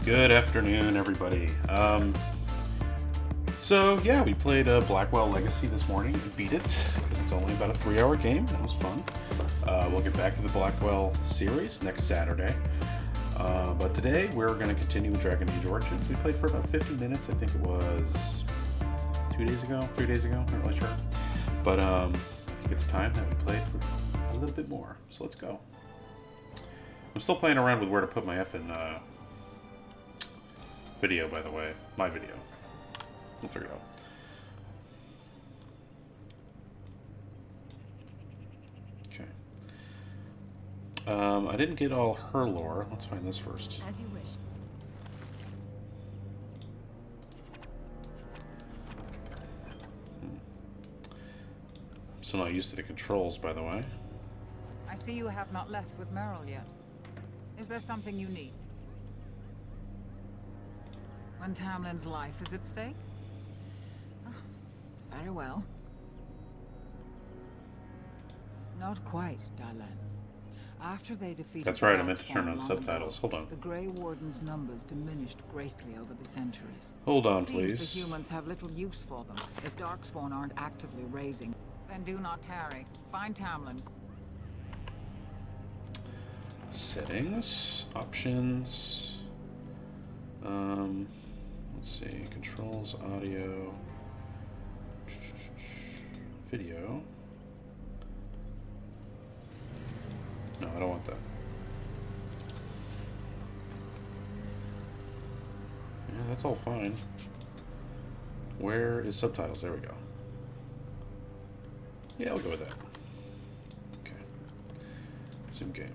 Good afternoon, everybody. So yeah, we played Blackwell Legacy this morning. We beat it because it's only about a 3-hour game. That was fun. We'll get back to the Blackwell series next Saturday. But today we're going to continue with Dragon Age Origins. We played for about 50 minutes. I think it was 2 days ago, 3 days ago. Not really sure. But I think it's time that we played for a little bit more. So let's go. I'm still playing around with where to put my effing video, by the way. My video. We'll figure it out. Okay. I didn't get all her lore. Let's find this first. As you wish. Still not used to the controls, by the way. I see you have not left with Merrill yet. Is there something you need? When Tamlin's life is at stake? Oh, very well. Not quite, Dylan. After they defeated That's right, I the meant to turn on Darkspawn long subtitles. ago, Hold on. The Grey Warden's numbers diminished greatly over the centuries. Hold on, It seems please. the humans have little use for them. If Darkspawn aren't actively raising, then do not tarry. Find Tamlin. Settings, options. Let's see. Controls, audio, video. No, I don't want that. Yeah, that's all fine. Where is subtitles? There we go. Yeah, I'll go with that. Okay. Resume game.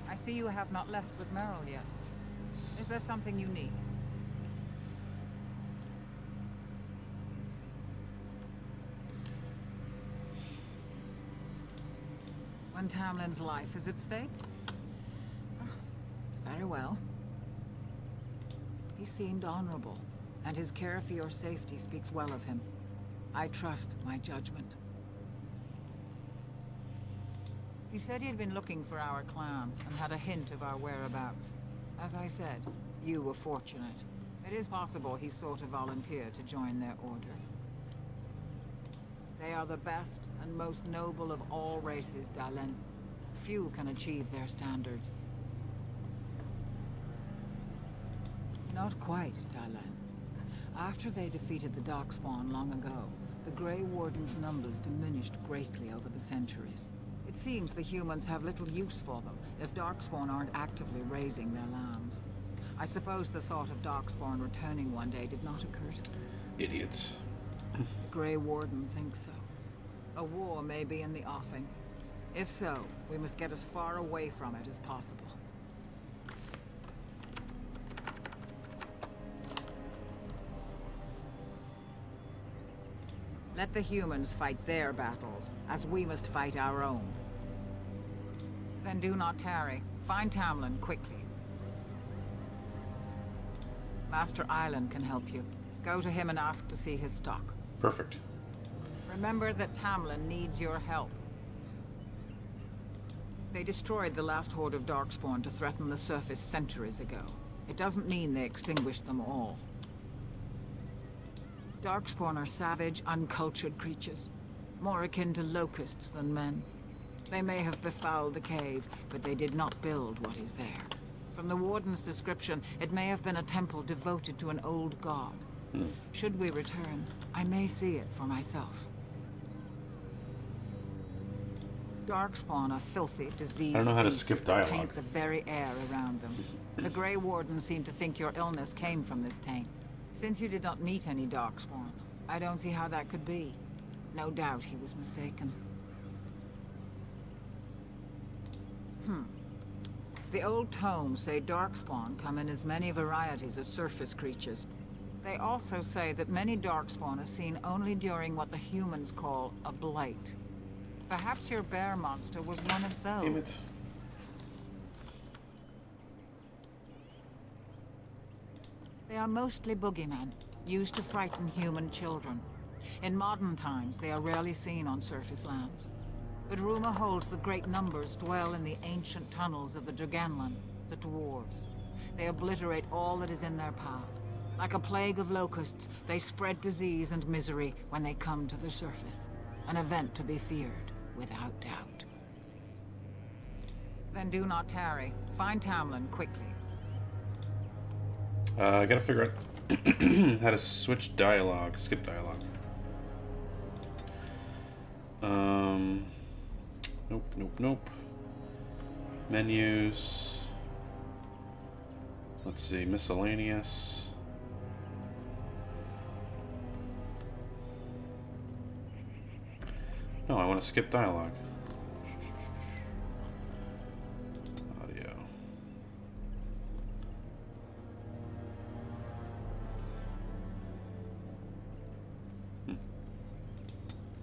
I see you have not left with Merrill yet. Is there something you need? When Tamlin's life is at stake? Oh, very well. He seemed honorable, and his care for your safety speaks well of him. I trust my judgment. He said he had been looking for our clan, and had a hint of our whereabouts. As I said, you were fortunate. It is possible he sought a volunteer to join their order. They are the best and most noble of all races, Dalen. Few can achieve their standards. Not quite, Dalen. After they defeated the Darkspawn long ago, the Grey Warden's numbers diminished greatly over the centuries. It seems the humans have little use for them if Darkspawn aren't actively raising their lands. I suppose the thought of Darkspawn returning one day did not occur to them. Idiots. The Grey Warden thinks so. A war may be in the offing. If so, we must get as far away from it as possible. Let the humans fight their battles, as we must fight our own. Then do not tarry. Find Tamlin quickly. Master Island can help you. Go to him and ask to see his stock. Perfect. Remember that Tamlin needs your help. They destroyed the last horde of Darkspawn to threaten the surface centuries ago. It doesn't mean they extinguished them all. Darkspawn are savage, uncultured creatures, more akin to locusts than men. They may have befouled the cave, but they did not build what is there. From the Warden's description, it may have been a temple devoted to an old god. Should we return, I may see it for myself. Darkspawn are filthy, diseased I don't know how to beasts skip that dialogue. taint the very air around them. The Grey Warden seemed to think your illness came from this taint. Since you did not meet any Darkspawn, I don't see how that could be. No doubt he was mistaken. The old tomes say Darkspawn come in as many varieties as surface creatures. They also say that many Darkspawn are seen only during what the humans call a blight. Perhaps your bear monster was one of those. Damn it. They are mostly boogeymen, used to frighten human children. In modern times, they are rarely seen on surface lands. but rumor holds the great numbers dwell in the ancient tunnels of the Draganlan, the dwarves. They obliterate all that is in their path. Like a plague of locusts, they spread disease and misery when they come to the surface. An event to be feared, without doubt. Then do not tarry. Find Tamlin quickly. I gotta figure out how to switch dialogue. Skip dialogue. Nope. Menus. Let's see, miscellaneous. No, I want to skip dialogue. Audio.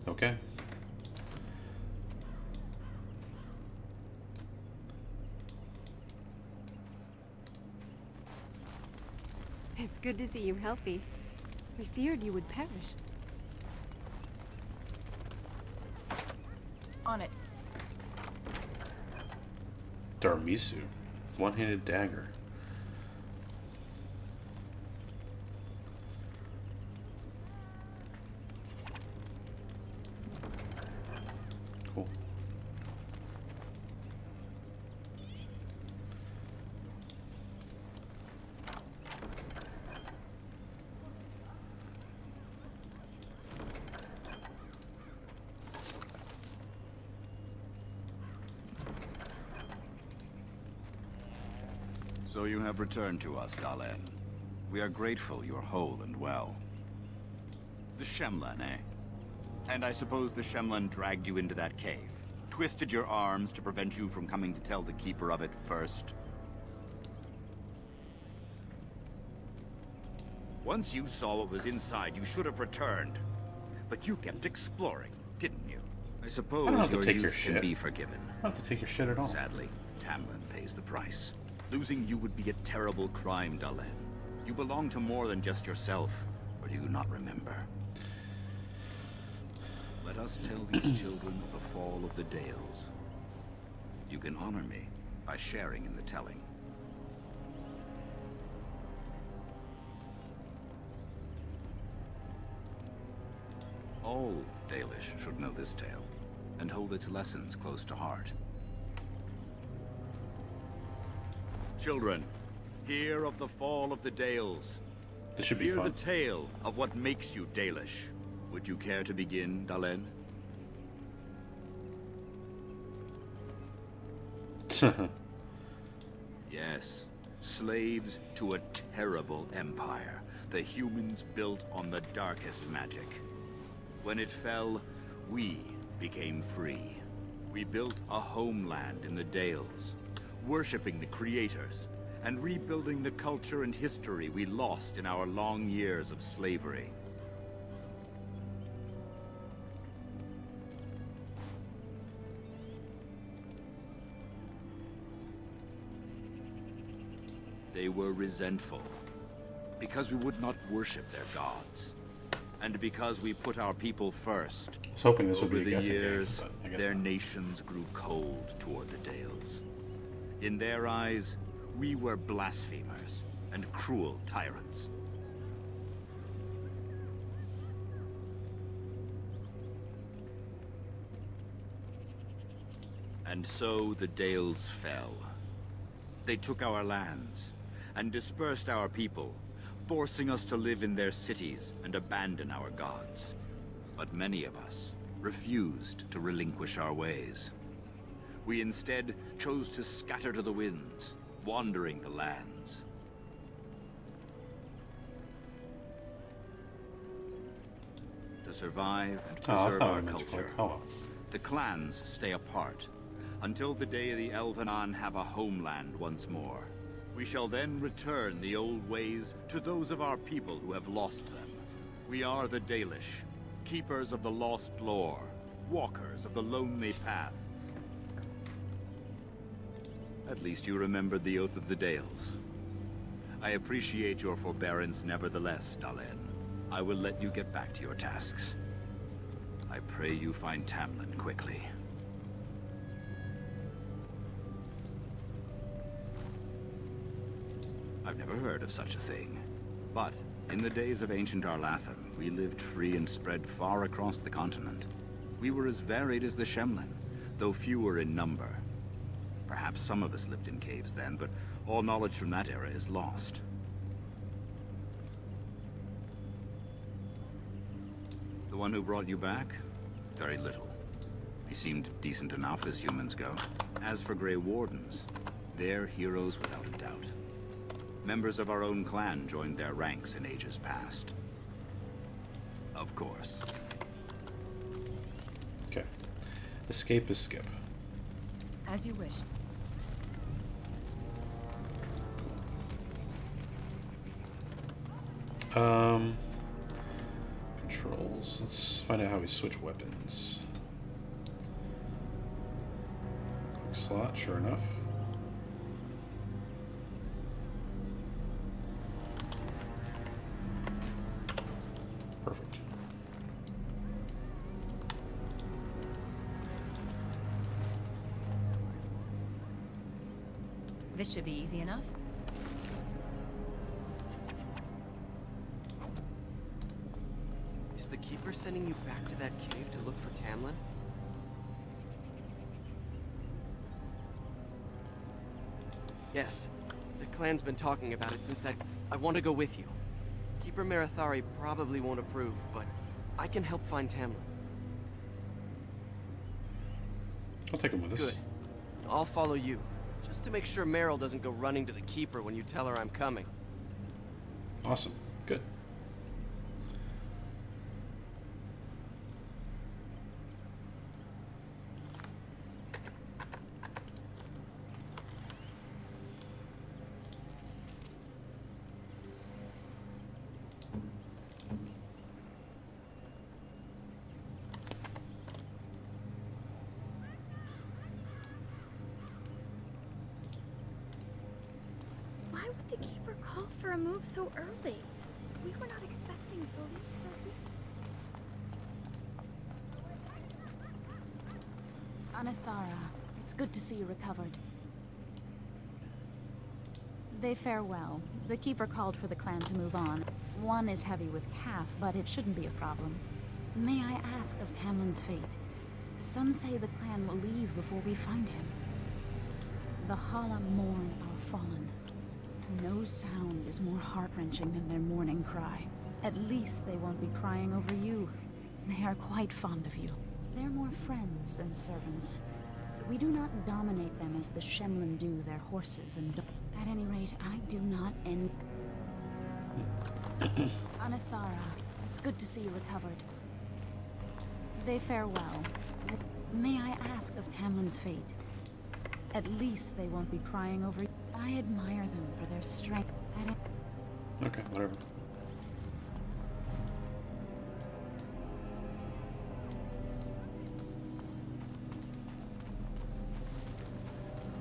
Okay. It's good to see you healthy. We feared you would perish. On it. Darmisu. One-handed dagger. Cool. So you have returned to us, Dalen. We are grateful you're whole and well. The Shemlan, eh? And I suppose the Shemlan dragged you into that cave, twisted your arms to prevent you from coming to tell the Keeper of it first. Once you saw what was inside, you should have returned. But you kept exploring, didn't you? I suppose I don't have to your take your youth can shit. be forgiven. I don't have to take your shit at all. Sadly, Tamlin pays the price. Losing you would be a terrible crime, Dalen. You belong to more than just yourself, or do you not remember? Let us tell these children of the fall of the Dales. You can honor me by sharing in the telling. All Dalish should know this tale, and hold its lessons close to heart. Children, hear of the fall of the Dales. This should be Hear fun. the tale of what makes you Dalish. Would you care to begin, Dalen? Yes, slaves to a terrible empire. The humans built on the darkest magic. When it fell, we became free. We built a homeland in the Dales, worshipping the creators, and rebuilding the culture and history we lost in our long years of slavery. They were resentful, because we would not worship their gods, and because we put our people first. I was hoping this would Over be a the guessing years, game, but I guess their not. nations grew cold toward the Dales. In their eyes, we were blasphemers and cruel tyrants. And so the Dales fell. They took our lands and dispersed our people, forcing us to live in their cities and abandon our gods. But many of us refused to relinquish our ways. We instead chose to scatter to the winds, wandering the lands. To survive and Oh, that's preserve not our what I meant to click. culture, Oh well. the clans stay apart, until the day the Elvenon have a homeland once more. We shall then return the old ways to those of our people who have lost them. We are the Dalish, keepers of the lost lore, walkers of the lonely path. At least you remembered the Oath of the Dales. I appreciate your forbearance nevertheless, Dalen. I will let you get back to your tasks. I pray you find Tamlin quickly. I've never heard of such a thing. But in the days of ancient Arlathan, we lived free and spread far across the continent. We were as varied as the Shemlin, though fewer in number. Perhaps some of us lived in caves then, but all knowledge from that era is lost. The one who brought you back? Very little. They seemed decent enough as humans go. As for Grey Wardens, they're heroes without a doubt. Members of our own clan joined their ranks in ages past. Of course. Okay. Escape is skip. As you wish. Controls. Let's find out how we switch weapons. Quick slot, sure enough. Perfect. This should be easy enough. Is the Keeper sending you back to that cave to look for Tamlin? Yes. The clan's been talking about it since that... I want to go with you. Keeper Marathari probably won't approve, but I can help find Tamlin. I'll take him with us. Good. I'll follow you. Just to make sure Meryl doesn't go running to the Keeper when you tell her I'm coming. Awesome. Good. Why would the Keeper call for a move so early? We were not expecting to leave. Anithara, it's good to see you recovered. They fare well. The Keeper called for the clan to move on. One is heavy with calf, but it shouldn't be a problem. May I ask of Tamlin's fate? Some say the clan will leave before we find him. The Hala mourn our fallen. No sound is more heart-wrenching than their mourning cry. At least they won't be crying over you. They are quite fond of you. They're more friends than servants. We do not dominate them as the Shemlin do their horses and at any rate, I do not end... Anithara, it's good to see you recovered. They fare well. May I ask of Tamlin's fate? At least they won't be crying over you. I admire them for their strength. Okay, whatever.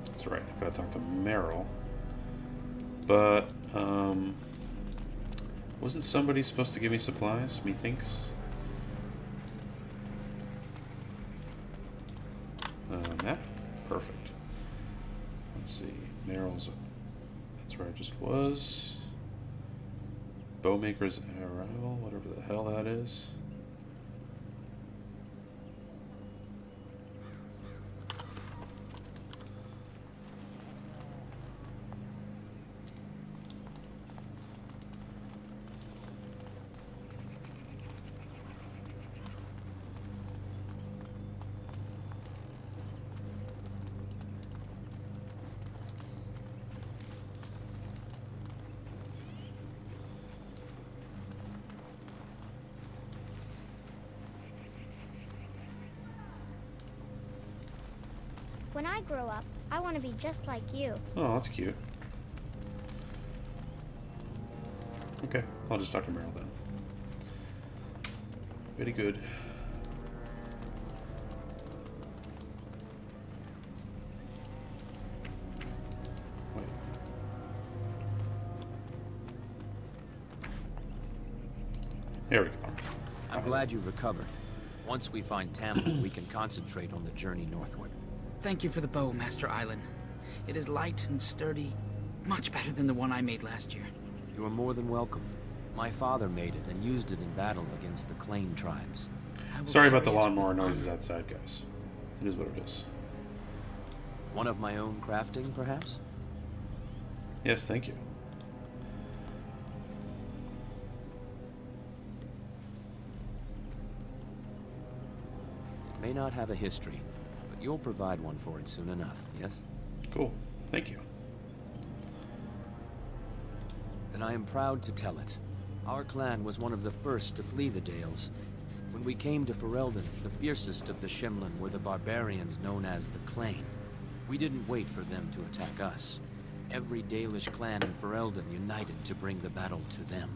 That's right, I gotta talk to Meryl. But, wasn't somebody supposed to give me supplies, methinks? Map? Perfect. Let's see, Meryl's... That's where I just was. Bowmaker's arrival, whatever the hell that is. When I grow up, I want to be just like you. Oh, that's cute. Okay, I'll just talk to Meryl then. Very good. Wait. Here we go. I'm glad you recovered. Once we find Tamlin, we can concentrate on the journey northward. Thank you for the bow, Master Island. It is light and sturdy, Much better than the one I made last year. You are more than welcome. My father made it and used it in battle against the Claim tribes. Sorry about the lawnmower noises outside, guys. It is what it is. One of my own crafting, perhaps? Yes, thank you. It may not have a history, but you'll provide one for it soon enough, yes? Cool. Thank you. Then I am proud to tell it. Our clan was one of the first to flee the Dales. When we came to Ferelden, the fiercest of the Shemlen were the barbarians known as the Claim. We didn't wait for them to attack us. Every Dalish clan in Ferelden united to bring the battle to them.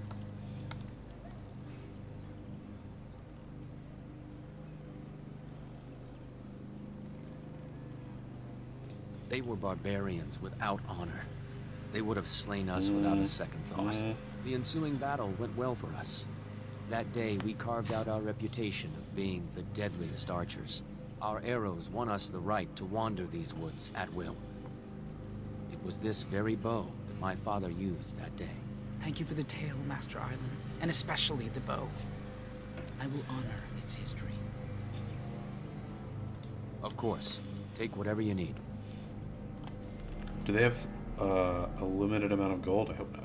They were barbarians without honor. They would have slain us without a second thought. The ensuing battle went well for us. That day, we carved out our reputation of being the deadliest archers. Our arrows won us the right to wander these woods at will. It was this very bow that my father used that day. Thank you for the tale, Master Island, and especially the bow. I will honor its history. Of course. Take whatever you need. Do they have a limited amount of gold? I hope not.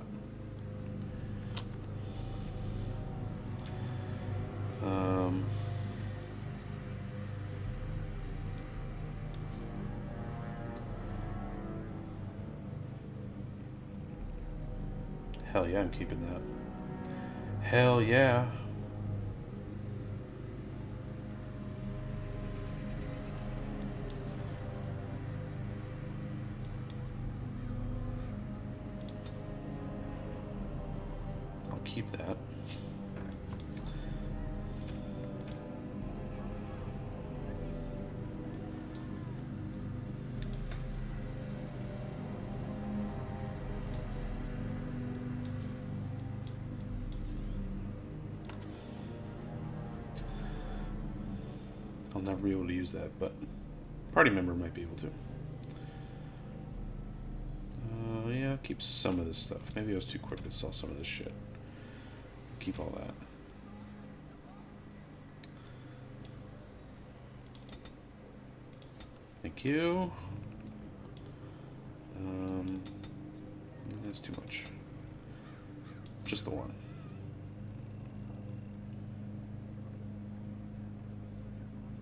Hell yeah, I'm keeping that. Hell yeah. I'll keep that. I'll never be able to use that, but party member might be able to. Yeah, I'll keep some of this stuff. Maybe I was too quick to sell some of this shit. Keep all that. Thank you. That's too much. Just the one.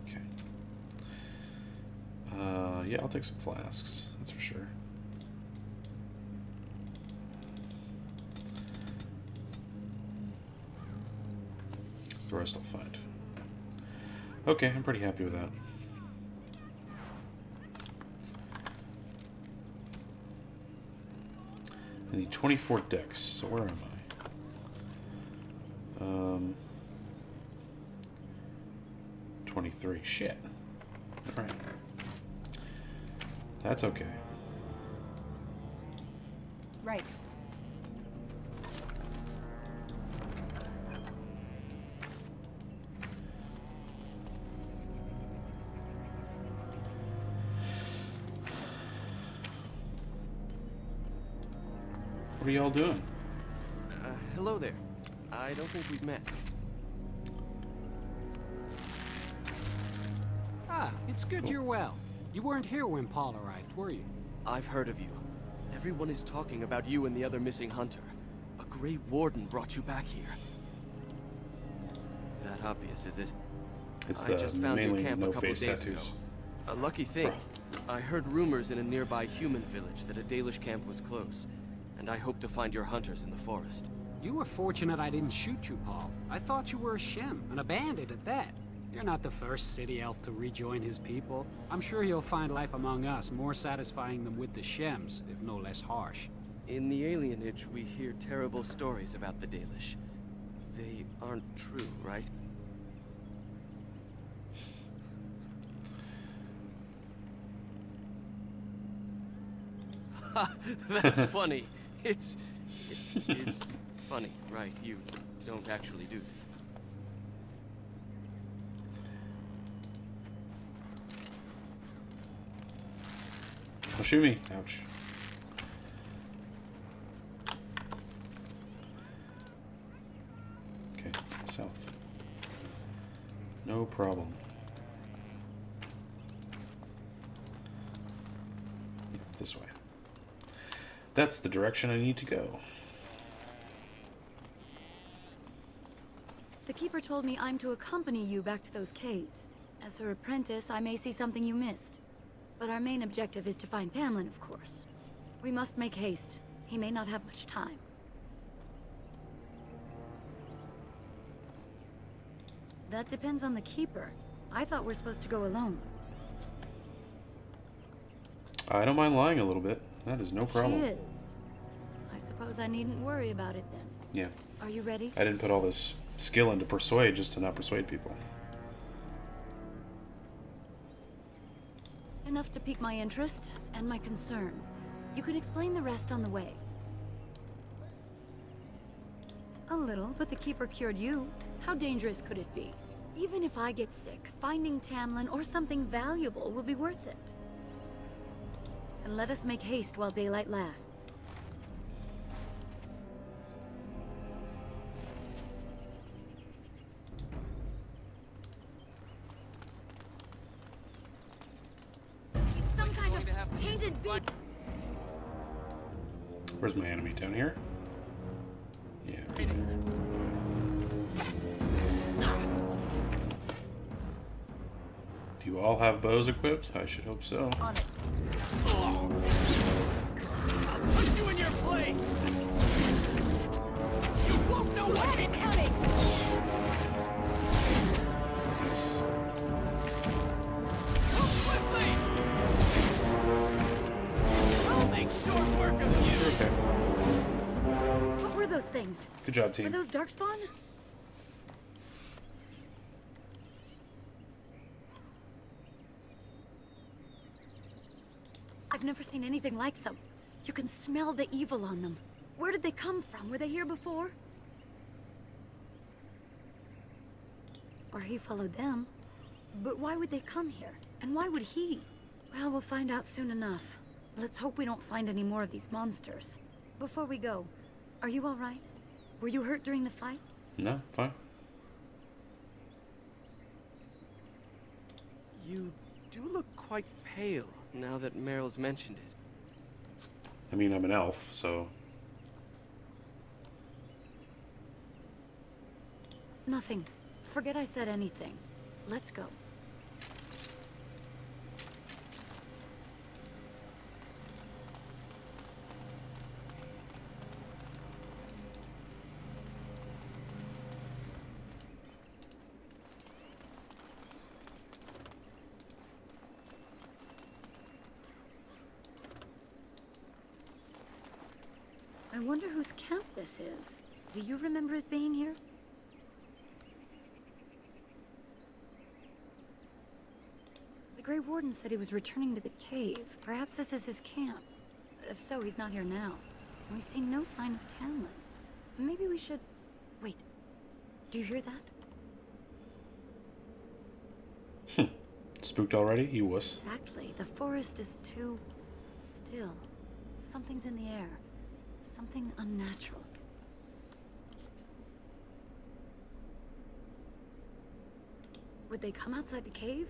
Okay. Yeah, I'll take some flasks. That's for sure. The rest I'll find. Okay, I'm pretty happy with that. I need 24 decks, so where am I? 23. Shit. Alright. That's okay. Right. What are y'all doing? Hello there. I don't think we've met. Ah, it's good you're well. You weren't here when Paul arrived, were you? I've heard of you. Everyone is talking about you and the other missing hunter. A Grey Warden brought you back here. That obvious, is it? It's I just found your mainly camp a couple no-face days tattoos. ago. A lucky thing. I heard rumors in a nearby human village that a Dalish camp was close, and I hope to find your hunters in the forest. You were fortunate I didn't shoot you, Paul. I thought you were a Shem, and a bandit at that. You're not the first city elf to rejoin his people. I'm sure you'll find life among us more satisfying than with the Shems, if no less harsh. In the alienage, we hear terrible stories about the Dalish. They aren't true, right? Ha! That's funny. It is funny, right? You don't actually do that. Don't shoot me. Ouch. No problem. This way. That's the direction I need to go. The Keeper told me I'm to accompany you back to those caves. As her apprentice, I may see something you missed. But our main objective is to find Tamlin, of course. We must make haste. He may not have much time. That depends on the Keeper. I thought we're supposed to go alone. I don't mind lying a little bit. That is no problem. She is. I suppose I needn't worry about it then. Yeah. Are you ready? I didn't put all this skill into persuade just to not persuade people. Enough to pique my interest and my concern. You can explain the rest on the way. A little, but the Keeper cured you. How dangerous could it be? Even if I get sick, finding Tamlin or something valuable will be worth it. And let us make haste while daylight lasts. It's some kind of tainted beast. Where's my enemy? Down here? Yeah. Right there. Do you all have bows equipped? I should hope so. On it. I'll put you in your place! You won't know what hit coming! Yes. Move swiftly! I'll make short work of you! Okay. What were those things? Good job, Were team. those Darkspawn? I've never seen anything like them. You can smell the evil on them. Where did they come from? Were they here before? Or he followed them. But why would they come here? And why would he? Well, we'll find out soon enough. Let's hope we don't find any more of these monsters. Before we go, are you all right? Were you hurt during the fight? No, fine. You do look quite pale now that Meryl's mentioned it. I mean, I'm an elf, so... Nothing. Forget I said anything. Let's go. I wonder whose camp this is. Do you remember it being here? The Grey Warden said he was returning to the cave. Perhaps this is his camp. If so, he's not here now. And we've seen no sign of Tamlin. Maybe we should... Wait. Do you hear that? Spooked already? You wuss. Exactly. The forest is too... still. Something's in the air. Something unnatural. Would they come outside the cave?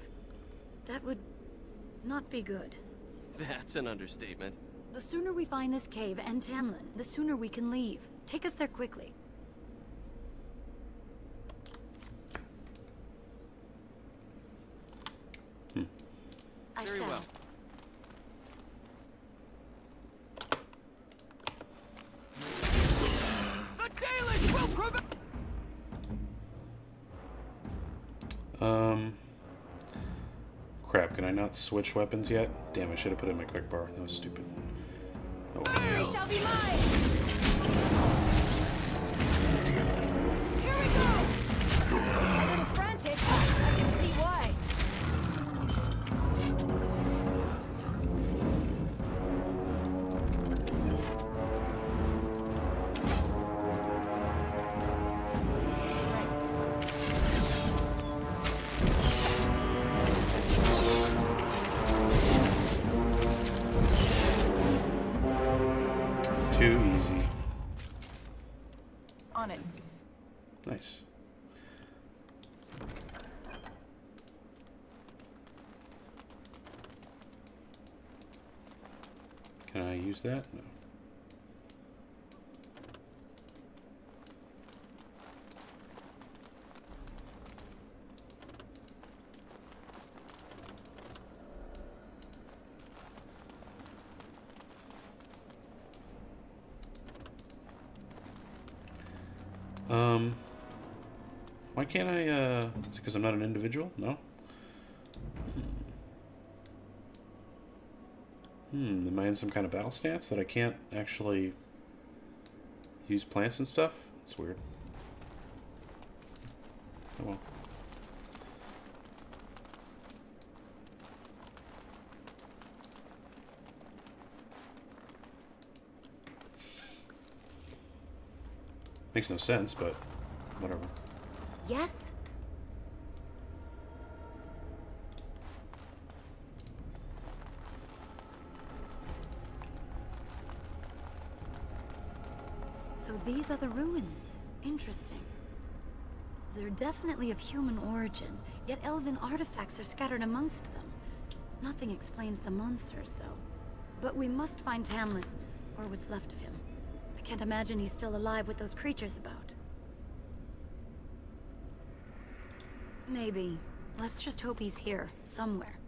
That would not be good. That's an understatement. The sooner we find this cave and Tamlin, the sooner we can leave. Take us there quickly. I Very shall. well. The Dalish will prevent. Crap, can I not switch weapons yet? Damn, I should have put it in my quick bar. That was stupid. Oh. Victory shall be mine! Here we go! A little frantic. I can see why. Too easy. On it. Nice. Can I use that? No. Why can't I, is it because I'm not an individual? No? Am I in some kind of battle stance that I can't actually use plants and stuff? It's weird. Oh well. Makes no sense, but whatever. Yes? So these are the ruins. Interesting. They're definitely of human origin, yet elven artifacts are scattered amongst them. Nothing explains the monsters, though. But we must find Tamlin, or what's left of him. I can't imagine he's still alive with those creatures about. Maybe. Let's just hope he's here, somewhere.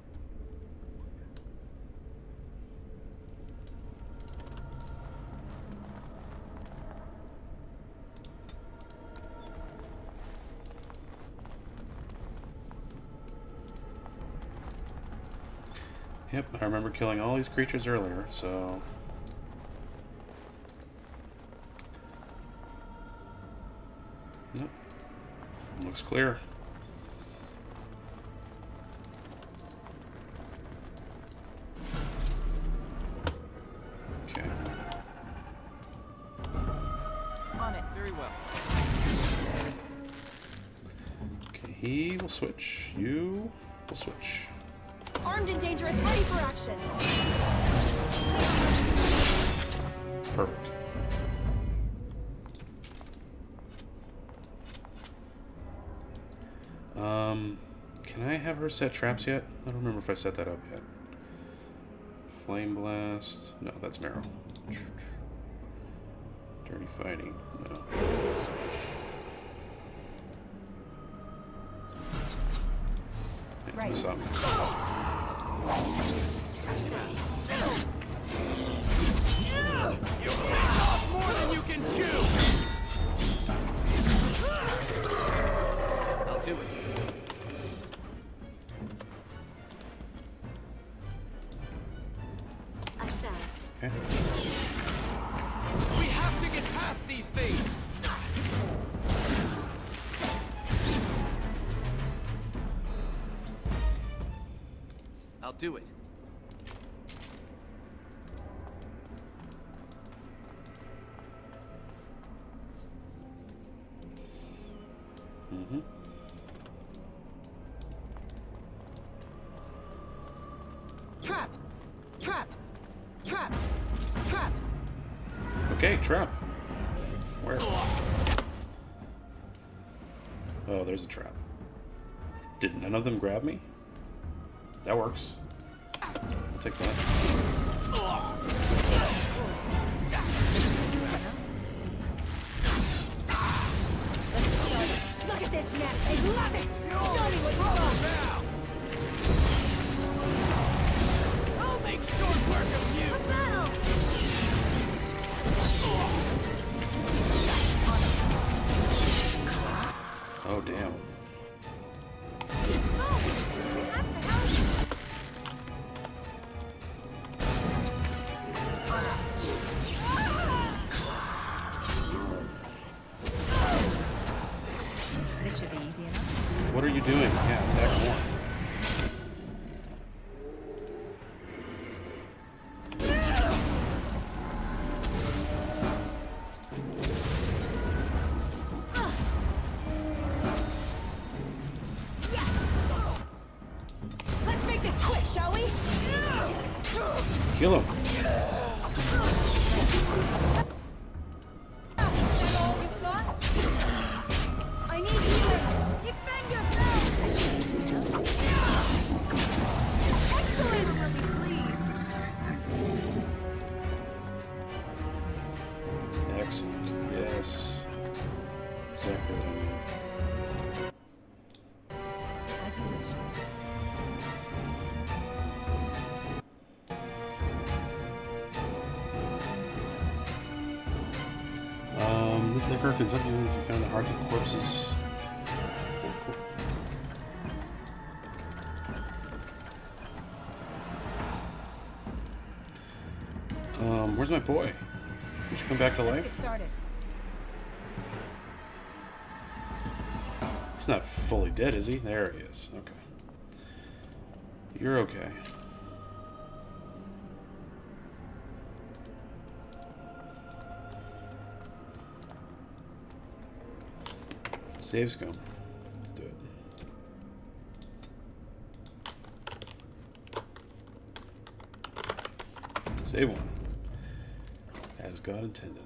Yep, I remember killing all these creatures earlier, so... Nope. Looks clear. Okay. On it. Very well. Okay, he will switch. You will switch. Armed and dangerous, ready for action. Perfect. Can I have her set traps yet? I don't remember if I set that up yet. Flame Blast. No, that's Meryl. Dirty Fighting. No. Right. Mess up. You bit off more than you can chew! I'll do it. I shall. Okay. We have to get past these things! I'll do it. Mm-hmm. Trap! Trap! Trap! Trap! Okay, trap. Where? Oh, there's a trap. Did none of them grab me? That works. I'll take that. Look at this mess. I love it. Show me what you got now. I'll make short work of you! A battle. Oh, damn. This should be easy enough. What are you doing? Yeah, attack more. Let's make this quick, shall we? Kill him. I need you. Defend yourself. Excellent. This Icar can something if you found the hearts of corpses. Where's my boy? We should come back to life? Get started. He's not fully dead, is he? There he is. Okay. You're okay. Save scum. Let's do it. Save one. As God intended.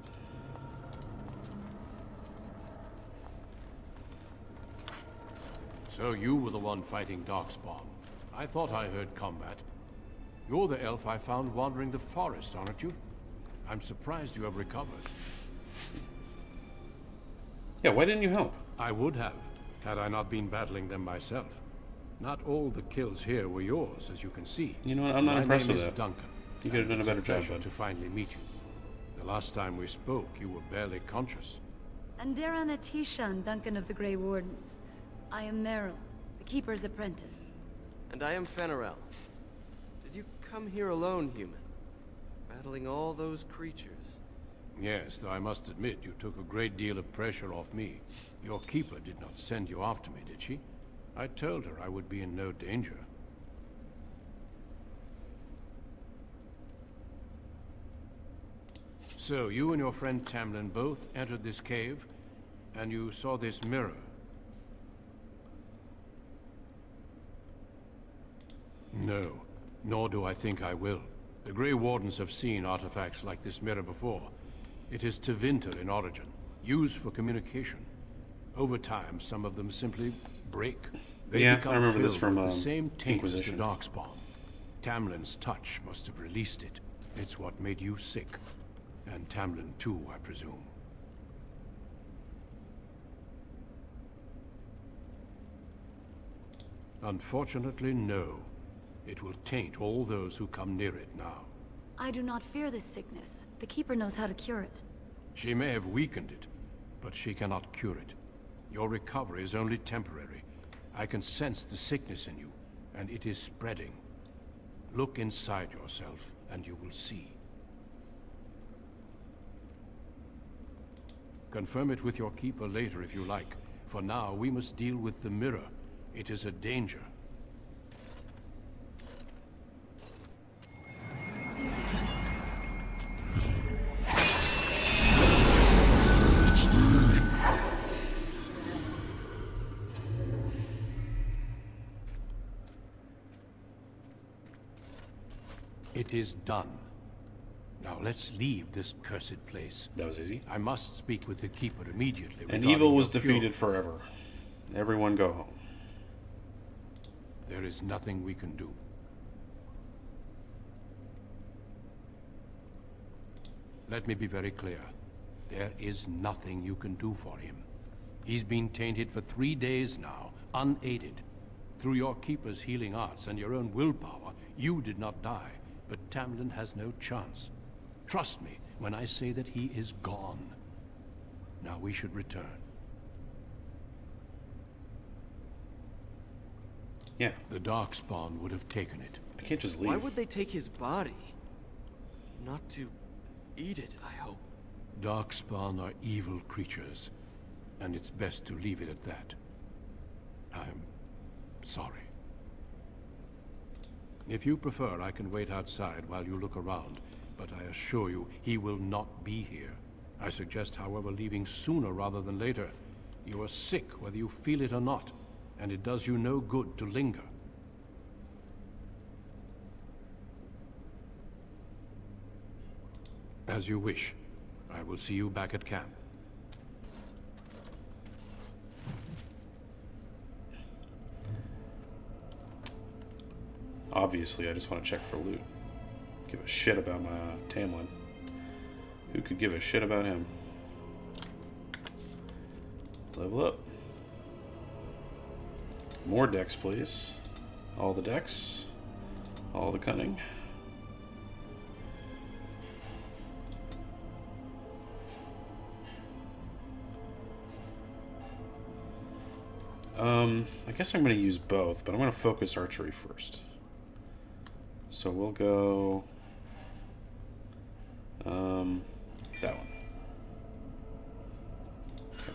So you were the one fighting Darkspawn. I thought I heard combat. You're the elf I found wandering the forest, aren't you? I'm surprised you have recovered. Yeah, why didn't you help? I would have, had I not been battling them myself. Not all the kills here were yours, as you can see. You know what? I'm not impressed with that. My name is Duncan. You could have done a better job, Pleasure bud. to finally meet you. The last time we spoke, you were barely conscious. And Darren Atisha and Duncan of the Grey Wardens. I am Meryl, the Keeper's apprentice. And I am Fenarel. Did you come here alone, human? Battling all those creatures? Yes, though I must admit you took a great deal of pressure off me. Your keeper did not send you after me, did she? I told her I would be in no danger. So, you and your friend Tamlin both entered this cave, and you saw this mirror. No, nor do I think I will. The Grey Wardens have seen artifacts like this mirror before. It is Tevinter in origin, used for communication. Over time, some of them simply break. They Yeah, become I remember this filled from with the same taint as the Inquisition. Darkspawn. Tamlin's touch must have released it. It's what made you sick. And Tamlin too, I presume. Unfortunately, no. It will taint all those who come near it now. I do not fear this sickness. The Keeper knows how to cure it. She may have weakened it, but she cannot cure it. Your recovery is only temporary. I can sense the sickness in you, and it is spreading. Look inside yourself, and you will see. Confirm it with your keeper later if you like. For now, we must deal with the mirror. It is a danger. It is done. Now let's leave this cursed place. That was easy. I must speak with the Keeper immediately. And regarding evil was your cure. defeated forever. Everyone go home. There is nothing we can do. Let me be very clear. There is nothing you can do for him. He's been tainted for 3 days now, unaided. Through your Keeper's healing arts and your own willpower, you did not die, but Tamlin has no chance. Trust me when I say that he is gone. Now we should return. Yeah. The Darkspawn would have taken it. I can't just leave. Why would they take his body? Not to eat it, I hope. Darkspawn are evil creatures, and it's best to leave it at that. I'm sorry. If you prefer, I can wait outside while you look around, but I assure you, he will not be here. I suggest, however, leaving sooner rather than later. You are sick, whether you feel it or not, and it does you no good to linger. As you wish. I will see you back at camp. Obviously, I just want to check for loot. Give a shit about my Tamlin. Who could give a shit about him? Level up. More decks, please. All the decks. All the cunning. I guess I'm going to use both, but I'm going to focus archery first. So we'll go that one. Okay.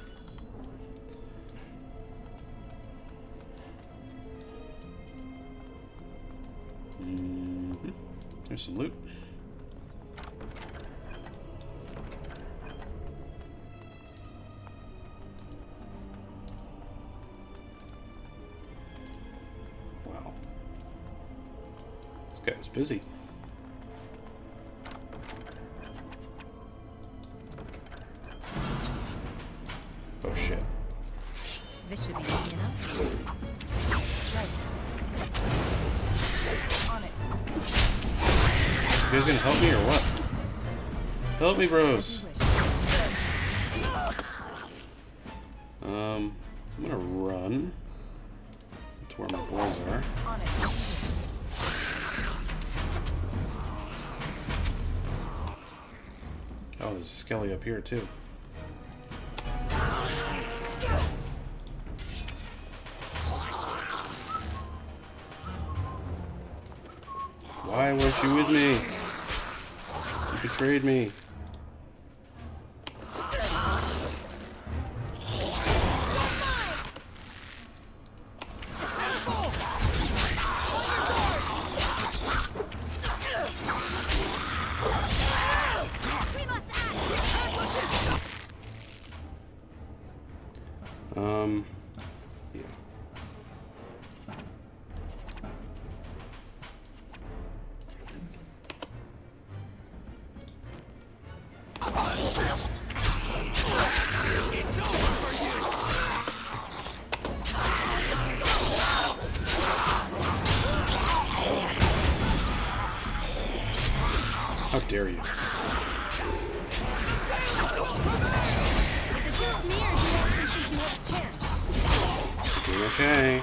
There's some loot. Wow. This guy was busy. Oh shit. This should be easy enough. Right. On it. You guys gonna help me or what? Help me, bros. I'm gonna run to where my boys are. On it. Oh, there's a skelly up here too. Why weren't you with me? You betrayed me. Yeah. How dare you? Doing okay.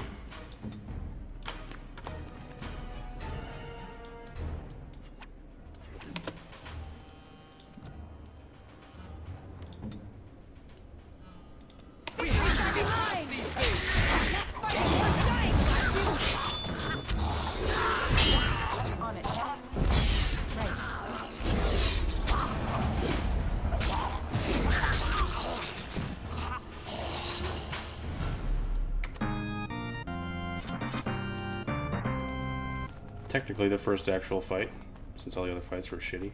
On it. Technically the first actual fight, since all the other fights were shitty.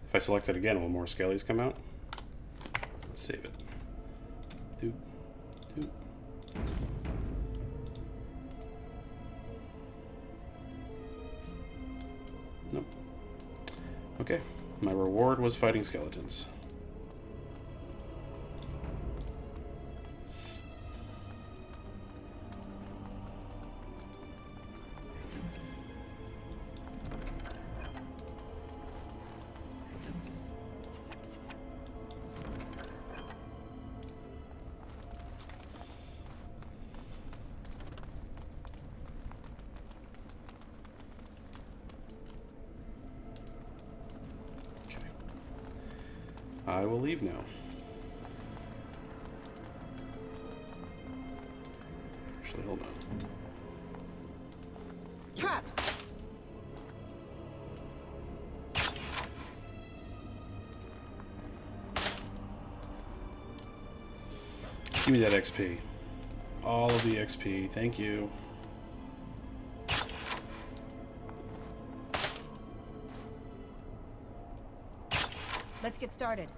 If I select it again, will more skellies come out? Let's save it. Doop, doop. Nope. Okay, my reward was fighting skeletons. I will leave now. Actually, hold on. Trap. Give me that XP. All of the XP. Thank you. Let's get started.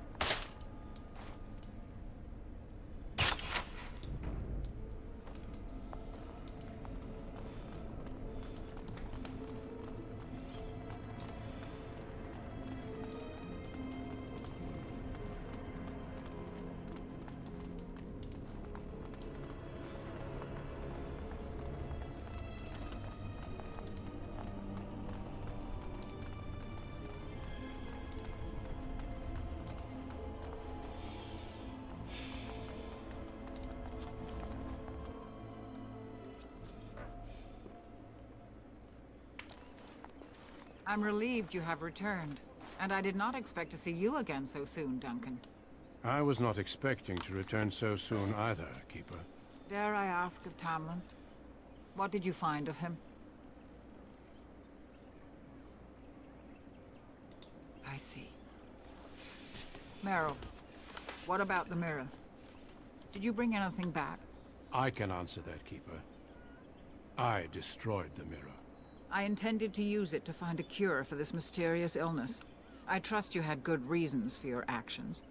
I'm relieved you have returned, and I did not expect to see you again so soon, Duncan. I was not expecting to return so soon either, Keeper. Dare I ask of Tamlin? What did you find of him? I see. Merrill, what about the mirror? Did you bring anything back? I can answer that, Keeper. I destroyed the mirror. I intended to use it to find a cure for this mysterious illness. I trust you had good reasons for your actions.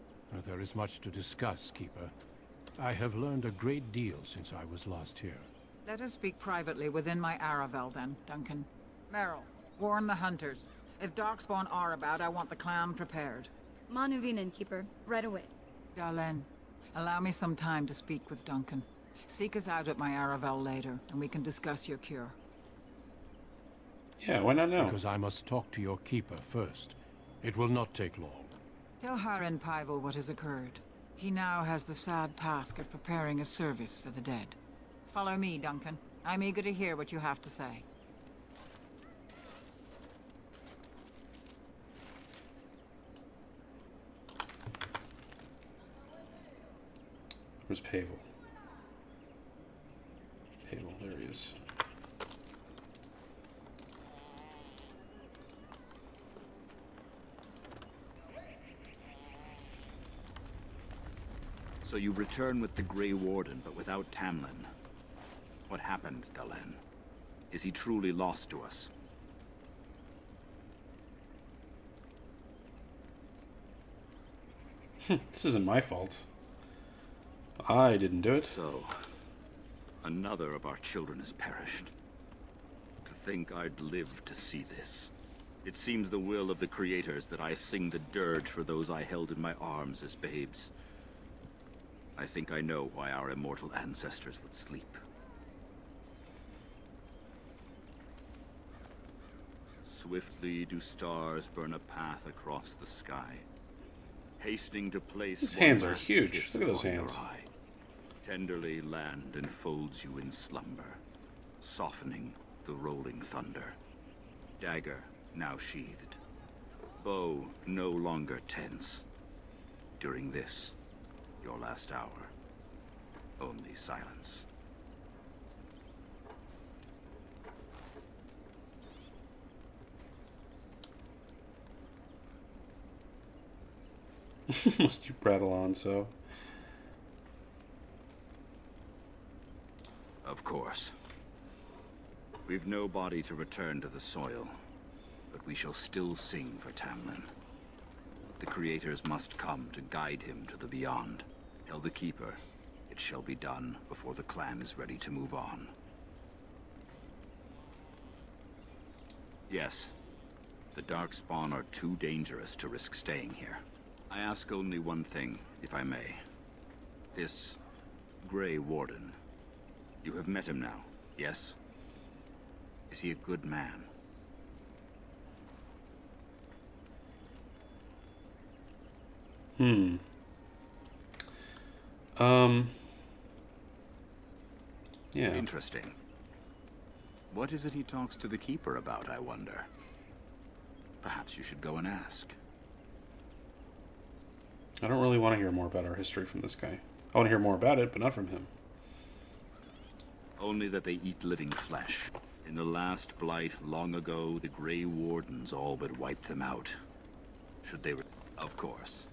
There is much to discuss, Keeper. I have learned a great deal since I was last here. Let us speak privately within my Aravel then, Duncan. Merrill, warn the hunters. If Darkspawn are about, I want the clan prepared. Manuvinen, Keeper. Right away. Dalen, allow me some time to speak with Duncan. Seek us out at my Aravel later, and we can discuss your cure. Yeah, why not now? Because I must talk to your Keeper first. It will not take long. Tell Haren Pyvel what has occurred. He now has the sad task of preparing a service for the dead. Follow me, Duncan. I'm eager to hear what you have to say. Where's Pavel? Pavel, there he is. So you return with the Grey Warden, but without Tamlin. What happened, Dalen? Is he truly lost to us? This isn't my fault. I didn't do it. So, another of our children has perished. To think I'd live to see this. It seems the will of the Creators that I sing the dirge for those I held in my arms as babes. I think I know why our immortal ancestors would sleep. Swiftly do stars burn a path across the sky, hastening to place His one hands are last huge. kiss Look at those upon your hands. eye. Tenderly land enfolds you in slumber, softening the rolling thunder. Dagger now sheathed, bow no longer tense. During this, your last hour, only silence. Must you prattle on so? Of course. We've no body to return to the soil, but we shall still sing for Tamlin. The Creators must come to guide him to the beyond. Tell the Keeper, it shall be done before the clan is ready to move on. Yes, the Darkspawn are too dangerous to risk staying here. I ask only one thing, if I may. This Grey Warden, you have met him now, yes? Is he a good man? Yeah. Interesting. What is it he talks to the Keeper about, I wonder? Perhaps you should go and ask. I don't really want to hear more about our history from this guy. I want to hear more about it, but not from him. Only that they eat living flesh. In the last blight long ago, the Grey Wardens all but wiped them out. Should they... Of course.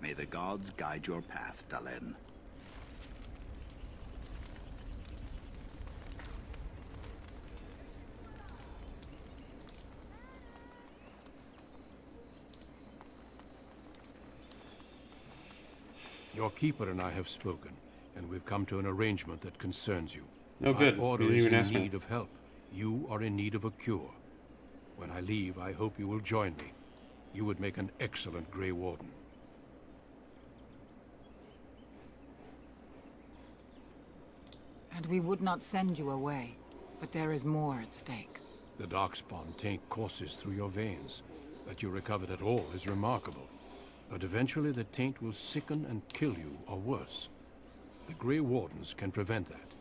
May the gods guide your path, Dalen. Your Keeper and I have spoken, and we've come to an arrangement that concerns you. Oh, good. Our order You didn't is even in ask me. need of help. You are in need of a cure. When I leave, I hope you will join me. You would make an excellent Grey Warden. And we would not send you away, but there is more at stake. The Darkspawn taint courses through your veins. That you recovered at all is remarkable. But eventually the taint will sicken and kill you, or worse. The Grey Wardens can prevent that,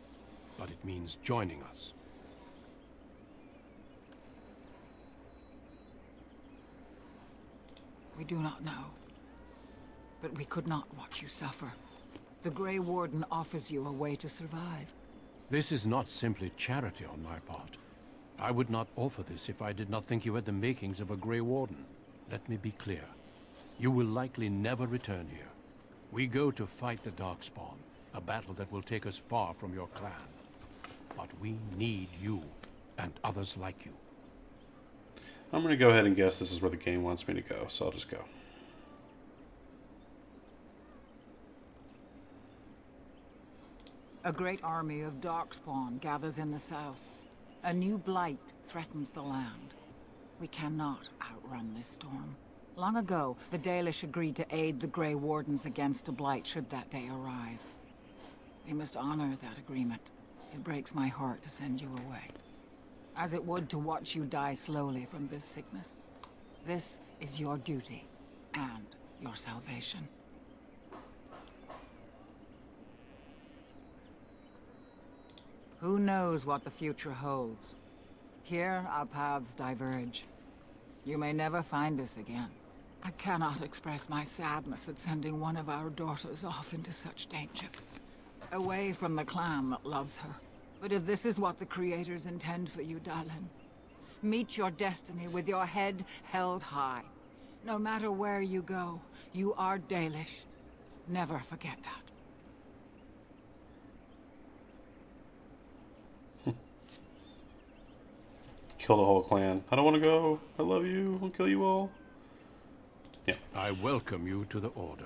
but it means joining us. We do not know. But we could not watch you suffer. The Grey Warden offers you a way to survive. This is not simply charity on my part. I would not offer this if I did not think you had the makings of a Grey Warden. Let me be clear. You will likely never return here. We go to fight the Darkspawn, a battle that will take us far from your clan. But we need you, and others like you. I'm going to go ahead and guess this is where the game wants me to go, so I'll just go. A great army of Darkspawn gathers in the south. A new blight threatens the land. We cannot outrun this storm. Long ago, the Dalish agreed to aid the Grey Wardens against a blight should that day arrive. We must honor that agreement. It breaks my heart to send you away, as it would to watch you die slowly from this sickness. This is your duty and your salvation. Who knows what the future holds? Here, our paths diverge. You may never find us again. I cannot express my sadness at sending one of our daughters off into such danger. Away from the clan that loves her. But if this is what the Creators intend for you, Dahlen, meet your destiny with your head held high. No matter where you go, you are Dalish. Never forget that. Kill the whole clan. I don't want to go. I love you. I'll kill you all. Yeah. I welcome you to the Order.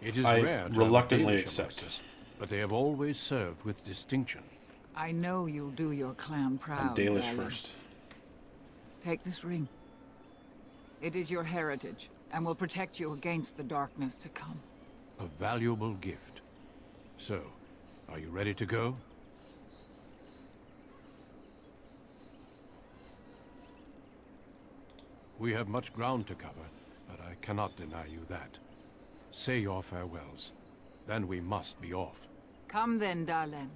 It is I rare to reluctantly have Dalish accept. amongst us, but they have always served with distinction. I know you'll do your clan proud, I'm Dalish Dahlen. first. Take this ring. It is your heritage, and will protect you against the darkness to come. A valuable gift. So, are you ready to go? We have much ground to cover, but I cannot deny you that. Say your farewells. Then we must be off. Come then, Dahlen.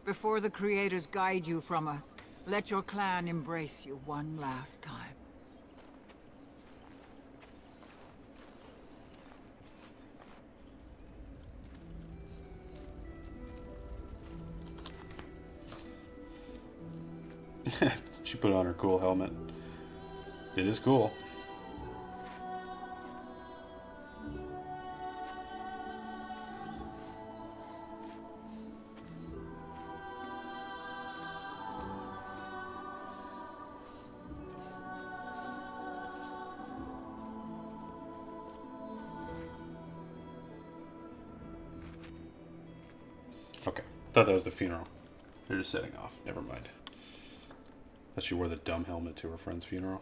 Before the Creators guide you from us, let your clan embrace you one last time. She put on her cool helmet. It is cool. Okay, thought that was the funeral. They're just setting off. Never mind. That she wore the dumb helmet to her friend's funeral.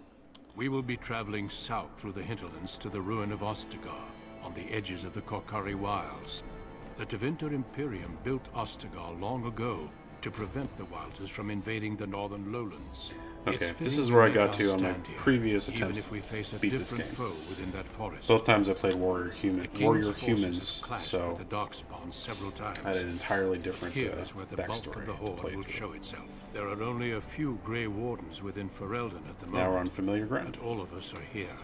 We will be traveling south through the hinterlands to the ruin of Ostagar, on the edges of the Korcari Wilds. The Tevinter Imperium built Ostagar long ago to prevent the Wilders from invading the northern lowlands. Okay, It's this fitting is where I make got us to on my stand here, previous even attempts if we face to a beat this different game. foe within that forest. Both times I played Warrior The Humans, King's forces have clashed so with the Darkspawn several times. I had an entirely different Here is where the bulk backstory of the to Horde play will through. show itself. There are only a few Grey Wardens within Ferelden at the moment. Now we're on familiar ground. And all of us are here.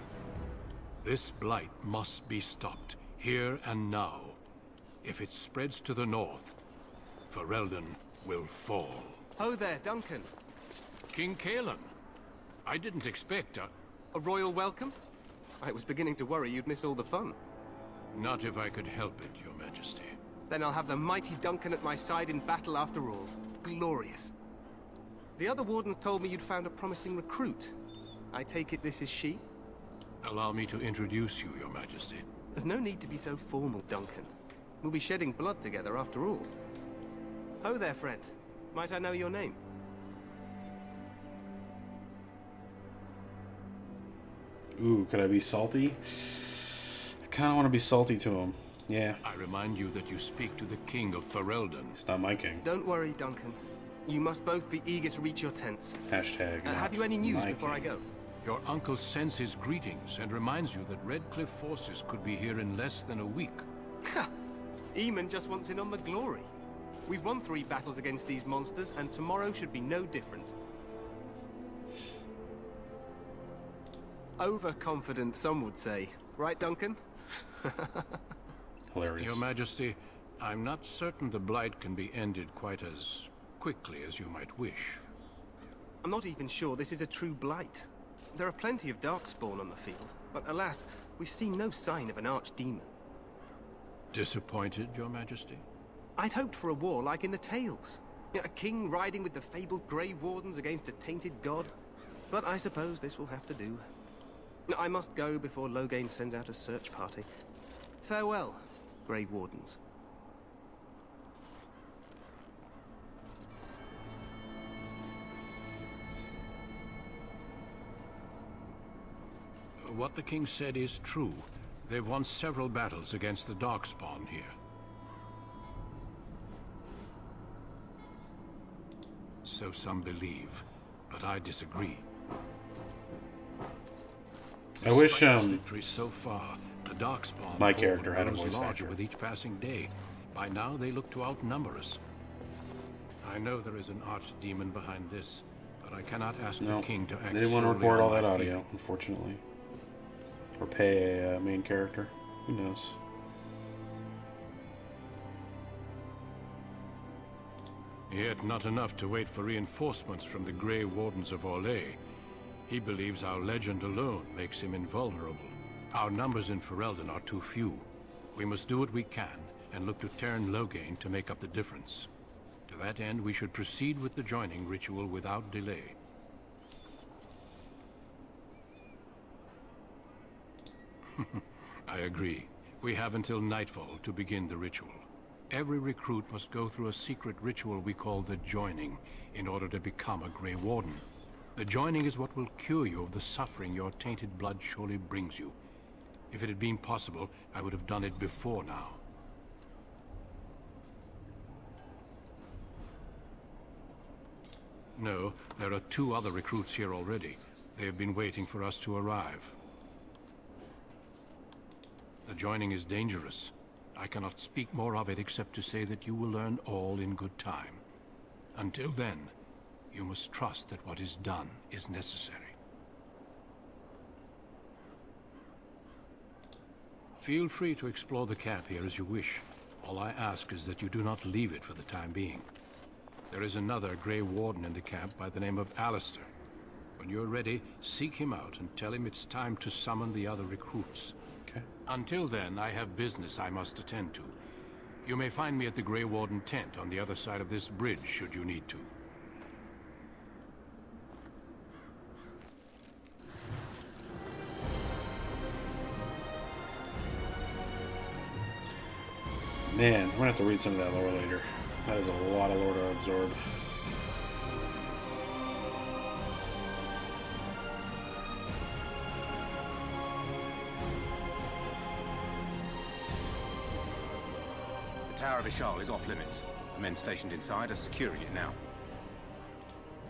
This blight must be stopped, here and now. If it spreads to the north, Ferelden will fall. Oh there, Duncan. King Kalen, I didn't expect a royal welcome? I was beginning to worry you'd miss all the fun. Not if I could help it, Your Majesty. Then I'll have the mighty Duncan at my side in battle after all. Glorious. The other wardens told me you'd found a promising recruit. I take it this is she? Allow me to introduce you, Your Majesty. There's no need to be so formal, Duncan. We'll be shedding blood together after all. Oh there, friend. Might I know your name? Ooh, could I be salty? I kind of want to be salty to him. Yeah. I remind you that you speak to the King of Ferelden. It's not my king. Don't worry, Duncan. You must both be eager to reach your tents. Hashtag. Have you any news my before I king. go? Your uncle sends his greetings and reminds you that Redcliffe forces could be here in less than a week. Ha! Eamon just wants in on the glory. We've won 3 battles against these monsters, and tomorrow should be no different. Overconfident, some would say. Right, Duncan? Hilarious. Your Majesty, I'm not certain the Blight can be ended quite as quickly as you might wish. I'm not even sure this is a true blight. There are plenty of Darkspawn on the field, but alas, we've seen no sign of an archdemon. Disappointed, Your Majesty? I'd hoped for a war like in the tales. A king riding with the fabled Grey Wardens against a tainted god. But I suppose this will have to do. I must go before Loghain sends out a search party. Farewell, Grey Wardens. What the king said is true. They've won several battles against the Darkspawn here. So some believe, but I disagree. I wish victory so far, the Darkspawn my character had a grows voice larger actor. with each passing day. By now they look to outnumber us. I know there is an archdemon behind this, but I cannot ask No, the king to act they didn't want to solely record on all my that feeling. audio, unfortunately. Or pay a main character. Who knows? Yet not enough to wait for reinforcements from the Grey Wardens of Orlais. He believes our legend alone makes him invulnerable. Our numbers in Ferelden are too few. We must do what we can and look to Teyrn Loghain to make up the difference. To that end, we should proceed with the joining ritual without delay. I agree. We have until nightfall to begin the ritual. Every recruit must go through a secret ritual we call the Joining in order to become a Grey Warden. The Joining is what will cure you of the suffering your tainted blood surely brings you. If it had been possible, I would have done it before now. No, there are 2 other recruits here already. They have been waiting for us to arrive. The Joining is dangerous. I cannot speak more of it except to say that you will learn all in good time. Until then, you must trust that what is done is necessary. Feel free to explore the camp here as you wish. All I ask is that you do not leave it for the time being. There is another Grey Warden in the camp by the name of Alistair. When you're ready, seek him out and tell him it's time to summon the other recruits. Okay. Until then, I have business I must attend to. You may find me at the Grey Warden tent on the other side of this bridge, should you need to. Man, I'm gonna have to read some of that lore later. That is a lot of lore to absorb. The Tower of Ishal is off limits. The men stationed inside are securing it now.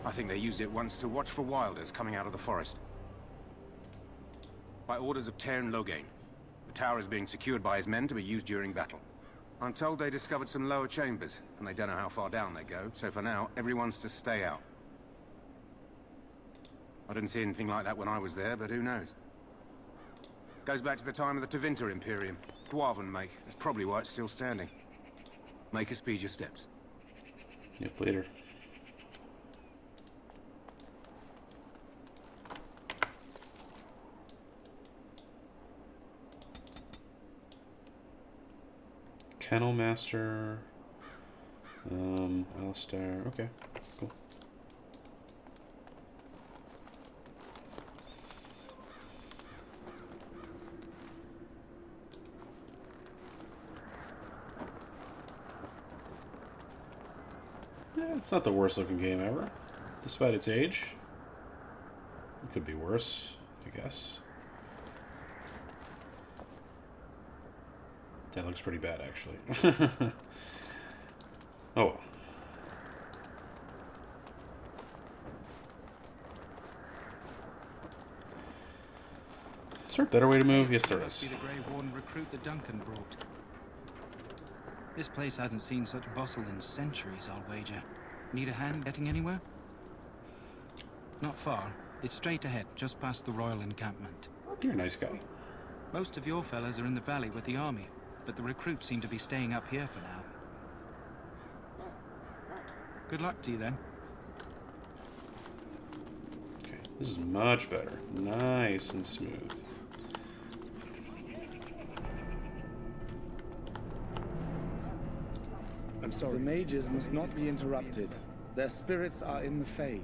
I think they used it once to watch for wilders coming out of the forest. By orders of Teyrn Loghain, the tower is being secured by his men to be used during battle. I'm told they discovered some lower chambers, and they don't know how far down they go, so for now, everyone's to stay out. I didn't see anything like that when I was there, but who knows? Goes back to the time of the Tevinter Imperium. Dwarven make. That's probably why it's still standing. Make us speed your steps. Yep, later. Kennel Master. Alistair. Okay, cool. Yeah, it's not the worst looking game ever, despite its age. It could be worse, I guess. That looks pretty bad, actually. Oh well. Is there a better way to move? Yes, there is. See the Grey Warden recruit that Duncan brought. This place hasn't seen such bustle in centuries, I'll wager. Need a hand getting anywhere? Not far. It's straight ahead, just past the royal encampment. You're a nice guy. Most of your fellas are in the valley with the army, but the recruits seem to be staying up here for now. Good luck to you then. Okay, this is much better. Nice and smooth. I'm sorry. The mages must not be interrupted. Their spirits are in the Fade.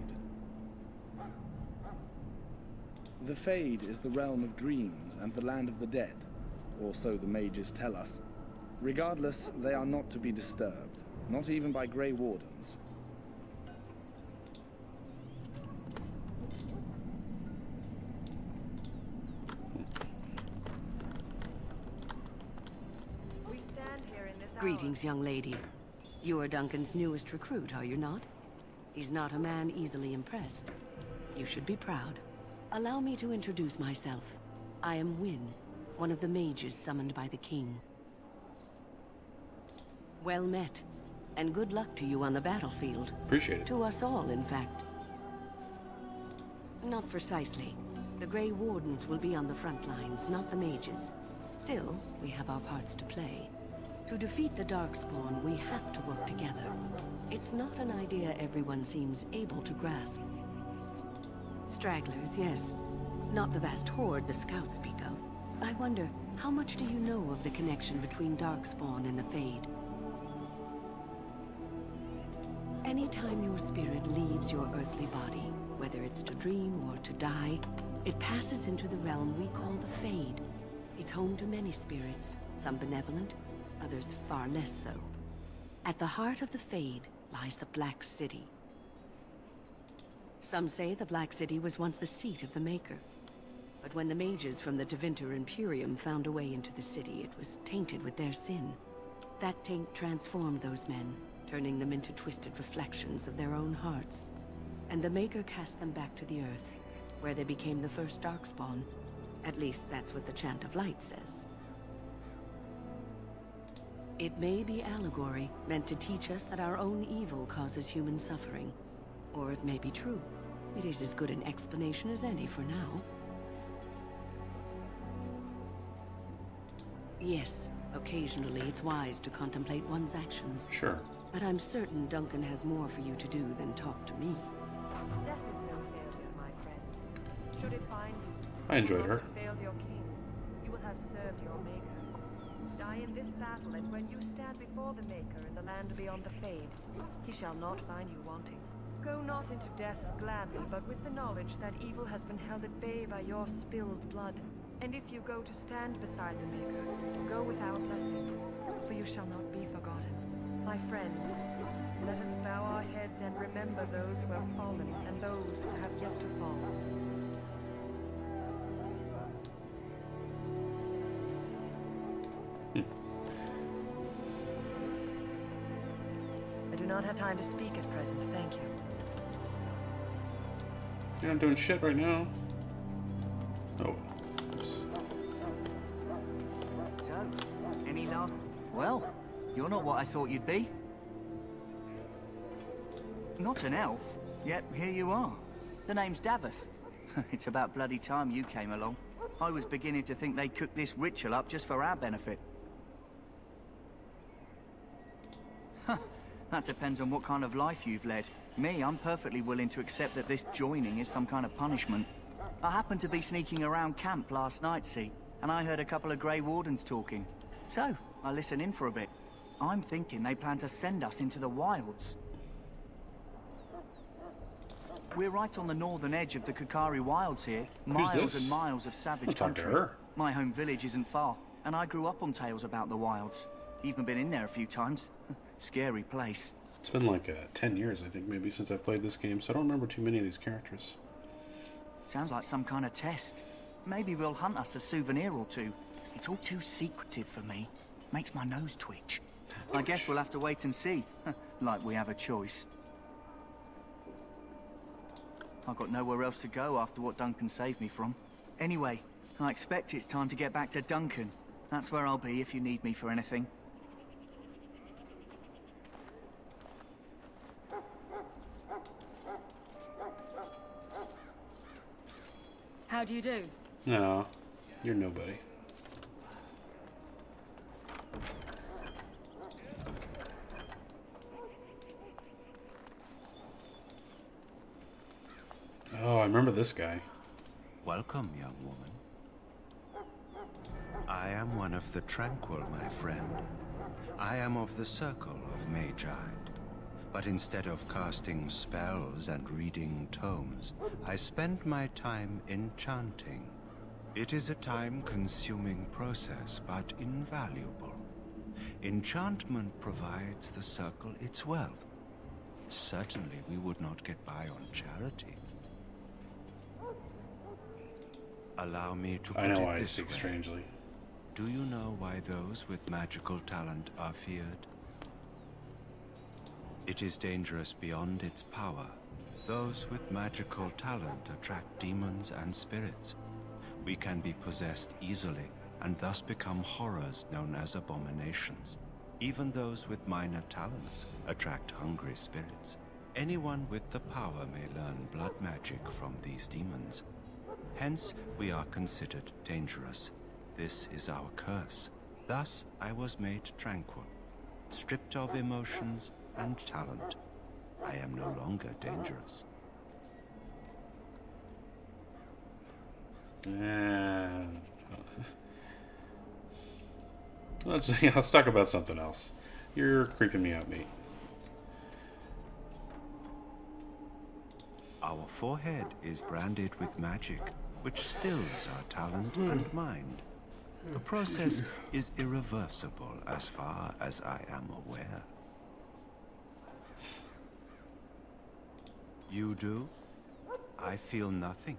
The Fade is the realm of dreams and the land of the dead, or so the mages tell us. Regardless, they are not to be disturbed, not even by Grey Wardens. We stand here in this hour. Greetings, young lady. You are Duncan's newest recruit, are you not? He's not a man easily impressed. You should be proud. Allow me to introduce myself. I am Wynne, one of the mages summoned by the king. Well met, and good luck to you on the battlefield. Appreciate it. To us all, in fact. Not precisely. The Grey Wardens will be on the front lines, not the mages. Still, we have our parts to play. To defeat the Darkspawn, we have to work together. It's not an idea everyone seems able to grasp. Stragglers, yes. Not the vast horde the scouts speak of. I wonder, how much do you know of the connection between Darkspawn and the Fade? Anytime your spirit leaves your earthly body, whether it's to dream or to die, it passes into the realm we call the Fade. It's home to many spirits, some benevolent, others far less so. At the heart of the Fade lies the Black City. Some say the Black City was once the seat of the Maker. But when the mages from the Tevinter Imperium found a way into the city, it was tainted with their sin. That taint transformed those men, turning them into twisted reflections of their own hearts. And the Maker cast them back to the Earth, where they became the first Darkspawn. At least that's what the Chant of Light says. It may be allegory, meant to teach us that our own evil causes human suffering. Or it may be true. It is as good an explanation as any for now. Yes, occasionally it's wise to contemplate one's actions. Sure. But I'm certain Duncan has more for you to do than talk to me. Death is no failure, my friends. Should it find you, I enjoyed her. failed your king, you will have served your Maker. Die in this battle, and when you stand before the Maker in the land beyond the Fade, he shall not find you wanting. Go not into death gladly, but with the knowledge that evil has been held at bay by your spilled blood. And if you go to stand beside the Maker, go with our blessing, for you shall not be forgotten. My friends, let us bow our heads and remember those who have fallen and those who have yet to fall. I do not have time to speak at present, thank you. You're not doing shit right now. Oh. So, any last... Well, you're not what I thought you'd be. Not an elf, yet here you are. The name's Daveth. It's about bloody time you came along. I was beginning to think they'd cook this ritual up just for our benefit. That depends on what kind of life you've led. Me, I'm perfectly willing to accept that this joining is some kind of punishment. I happened to be sneaking around camp last night, see, and I heard a couple of Grey Wardens talking. So, I listened in for a bit. I'm thinking they plan to send us into the wilds. We're right on the northern edge of the Kakari Wilds here. Miles and miles of savage country. My home village isn't far, and I grew up on tales about the wilds. Even been in there a few times. Scary place. It's been like 10 years, I think, maybe, since I've played this game, so I don't remember too many of these characters. Sounds like some kind of test. Maybe we'll hunt us a souvenir or two. It's all too secretive for me. Makes my nose twitch. I guess we'll have to wait and see. Like we have a choice. I've got nowhere else to go after what Duncan saved me from. Anyway, I expect it's time to get back to Duncan. That's where I'll be if you need me for anything. How do you do? No, you're nobody. remember this guy. Welcome, young woman. I am one of the Tranquil, my friend. I am of the Circle of Magi. But instead of casting spells and reading tomes, I spend my time enchanting. It is a time-consuming process, but invaluable. Enchantment provides the Circle its wealth. Certainly we would not get by on charity. Allow me to put I know it why I this speak way. strangely. Do you know why those with magical talent are feared? It is dangerous beyond its power. Those with magical talent attract demons and spirits. We can be possessed easily, and thus become horrors known as abominations. Even those with minor talents attract hungry spirits. Anyone with the power may learn blood magic from these demons. Hence, we are considered dangerous. This is our curse. Thus, I was made tranquil, stripped of emotions and talent. I am no longer dangerous. Let's talk about something else. You're creeping me out, mate. Our forehead is branded with magic, which stills our talent and mind. The process is irreversible as far as I am aware. You do? I feel nothing.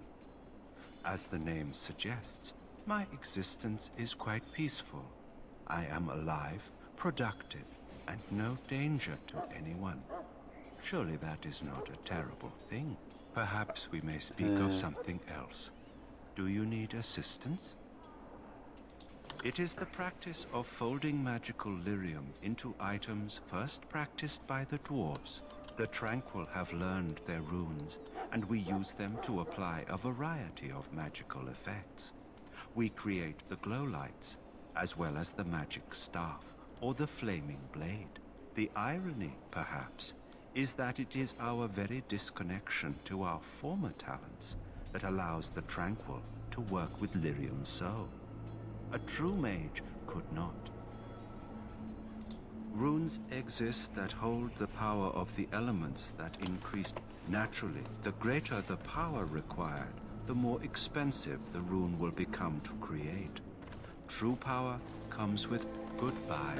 As the name suggests, my existence is quite peaceful. I am alive, productive, and no danger to anyone. Surely that is not a terrible thing. Perhaps we may speak of something else. Do you need assistance? It is the practice of folding magical lyrium into items first practiced by the dwarves. The Tranquil have learned their runes, and we use them to apply a variety of magical effects. We create the glow lights, as well as the magic staff, or the flaming blade. The irony, perhaps, is that it is our very disconnection to our former talents that allows the Tranquil to work with lyrium so. A true mage could not. Runes exist that hold the power of the elements that increase. Naturally, the greater the power required, the more expensive the rune will become to create. True power comes with goodbye.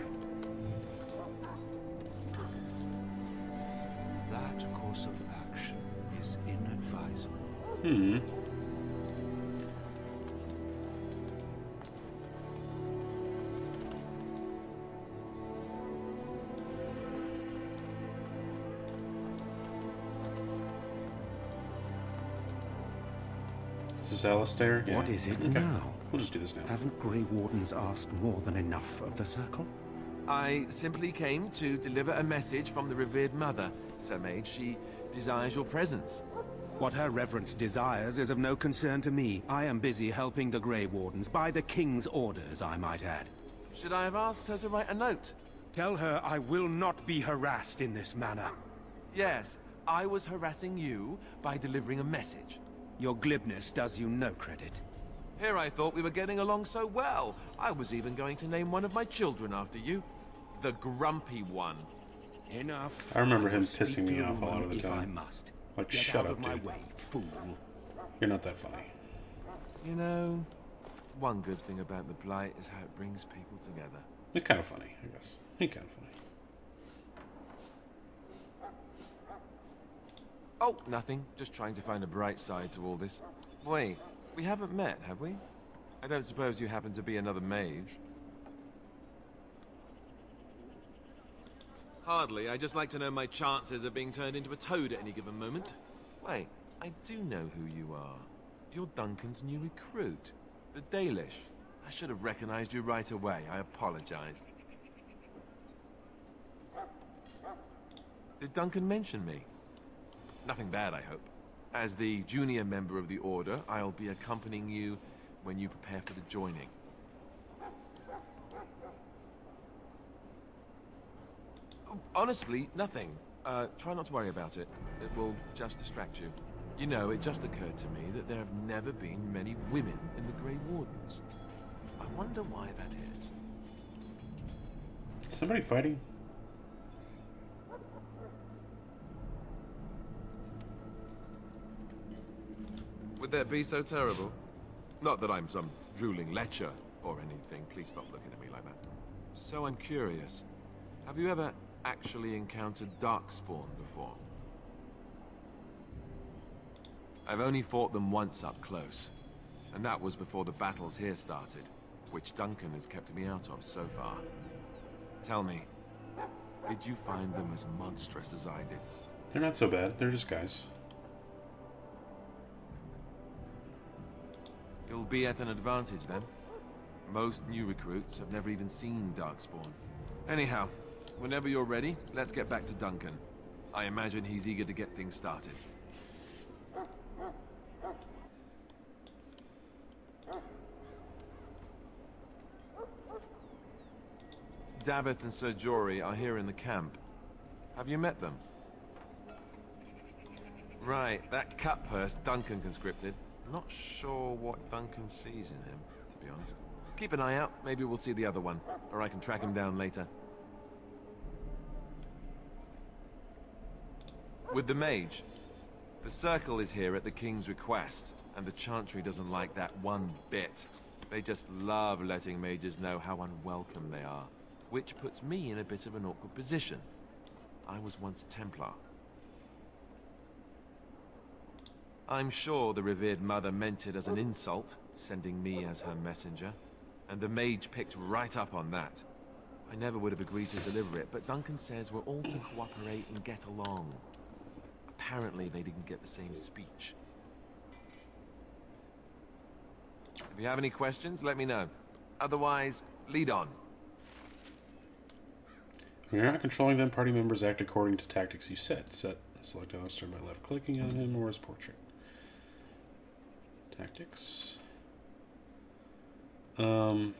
That course of action is inadvisable. Is this Alistair? What is it now? We'll just do this now. Haven't Grey Wardens asked more than enough of the Circle? I simply came to deliver a message from the revered mother, Sir Mage. She desires your presence. What her reverence desires is of no concern to me. I am busy helping the Grey Wardens, by the King's orders, I might add. Should I have asked her to write a note? Tell her I will not be harassed in this manner. Yes, I was harassing you by delivering a message. Your glibness does you no credit. Here I thought we were getting along so well. I was even going to name one of my children after you. The Grumpy One. Enough. I remember him pissing me off a lot of the if time. I must. Like, Get shut out up, of my dude. way, fool. You're not that funny. You know, one good thing about the Blight is how it brings people together. He's kind of funny, I guess. He's kind of funny. Oh, nothing. Just trying to find a bright side to all this. Wait, we haven't met, have we? I don't suppose you happen to be another mage? Hardly. I just like to know my chances of being turned into a toad at any given moment. Wait, I do know who you are. You're Duncan's new recruit, the Dalish. I should have recognized you right away. I apologize. Did Duncan mention me? Nothing bad, I hope. As the junior member of the Order, I'll be accompanying you when you prepare for the joining. Honestly, nothing. Try not to worry about it. It will just distract you. You know, it just occurred to me that there have never been many women in the Grey Wardens. I wonder why that is. Somebody fighting? Would that be so terrible? Not that I'm some drooling lecher or anything. Please stop looking at me like that. So I'm curious. Have you ever actually encountered Darkspawn before? I've only fought them once up close. And that was before the battles here started, which Duncan has kept me out of so far. Tell me, did you find them as monstrous as I did? They're not so bad. They're just guys. You'll be at an advantage then. Most new recruits have never even seen Darkspawn. Anyhow, whenever you're ready, let's get back to Duncan. I imagine he's eager to get things started. Davith and Sir Jory are here in the camp. Have you met them? Right, that Cutpurse Duncan conscripted. Not sure what Duncan sees in him, to be honest. Keep an eye out, maybe we'll see the other one, or I can track him down later. With the mage, the Circle is here at the King's request, and the Chantry doesn't like that one bit. They just love letting mages know how unwelcome they are, which puts me in a bit of an awkward position. I was once a Templar. I'm sure the revered mother meant it as an insult, sending me as her messenger, and the mage picked right up on that. I never would have agreed to deliver it, but Duncan says we're all to cooperate and get along. Apparently they didn't get the same speech. If you have any questions, let me know. Otherwise, lead on. When you're not controlling them, party members act according to tactics you set. Select an officer by left-clicking on him or his portrait. Tactics. Cool.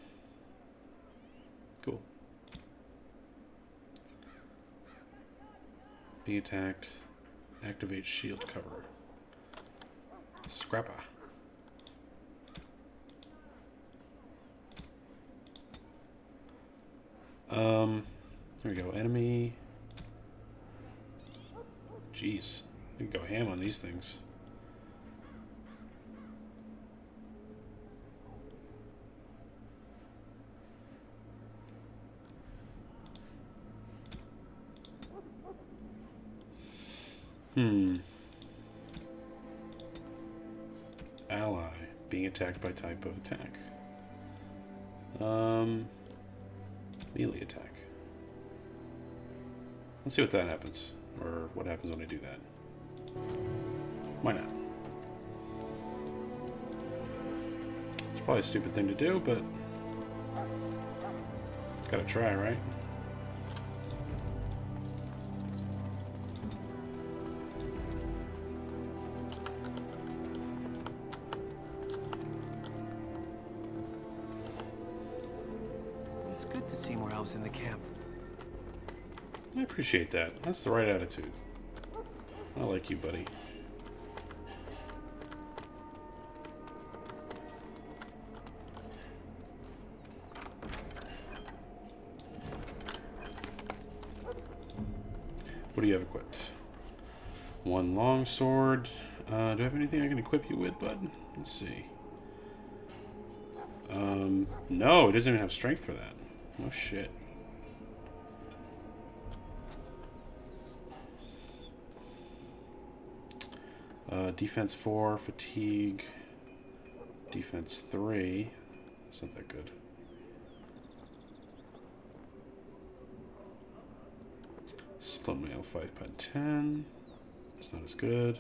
Be attacked. Activate shield cover. Scrappa. There we go. Enemy. Jeez. We can go ham on these things. Ally. Being attacked by type of attack. Melee attack. Let's see what that happens. Or what happens when I do that. Why not? It's probably a stupid thing to do, but gotta try, right? It's good to see more elves in the camp. I appreciate that. That's the right attitude. I like you, buddy. What do you have equipped? One long sword. Do I have anything I can equip you with, bud? Let's see. No, it doesn't even have strength for that. No shit. Defense 4, fatigue, defense 3. That's not that good. Split mail 5/10. It's not as good.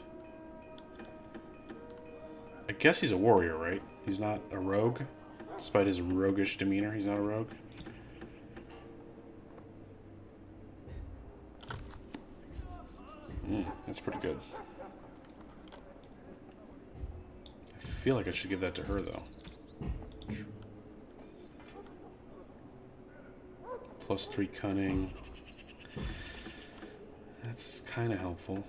I guess he's a warrior, right? He's not a rogue. Despite his roguish demeanor, he's not a rogue. That's pretty good. I feel like I should give that to her, though. +3 cunning. That's kind of helpful.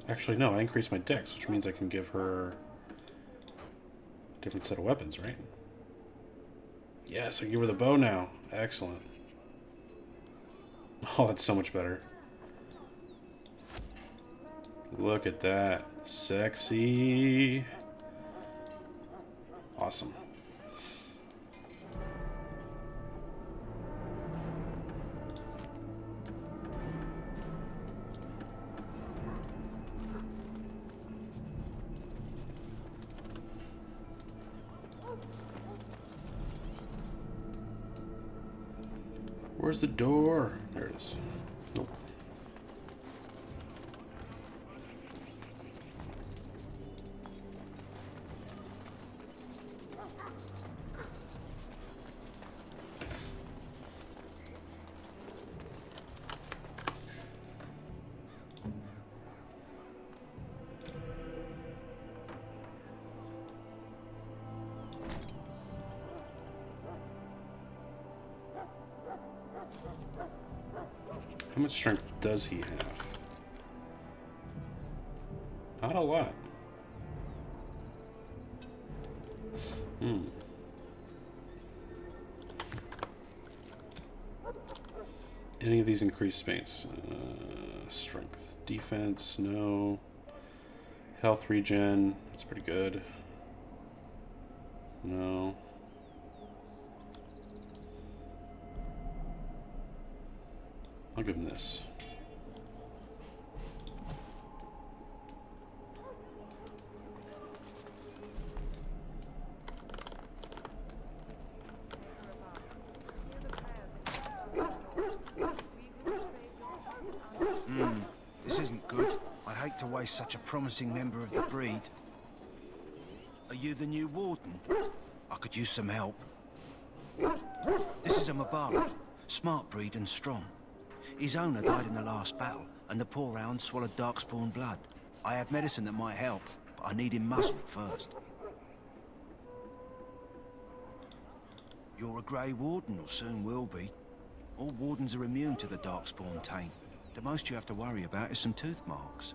Actually, no, I increased my dex, which means I can give her a different set of weapons, right? Yes, I give her the bow now. Excellent. Oh, that's so much better. Look at that. Sexy. Awesome. Where's the door? There it is. Nope. How much strength does he have? Not a lot. Any of these increase space? Strength. Defense, no. Health regen, that's pretty good. No. I'll give him this. This isn't good. I'd hate to waste such a promising member of the breed. Are you the new warden? I could use some help. This is a Mabara. Smart breed and strong. His owner died in the last battle, and the poor hound swallowed darkspawn blood. I have medicine that might help, but I need him muzzled first. You're a Grey Warden, or soon will be. All wardens are immune to the darkspawn taint. The most you have to worry about is some tooth marks.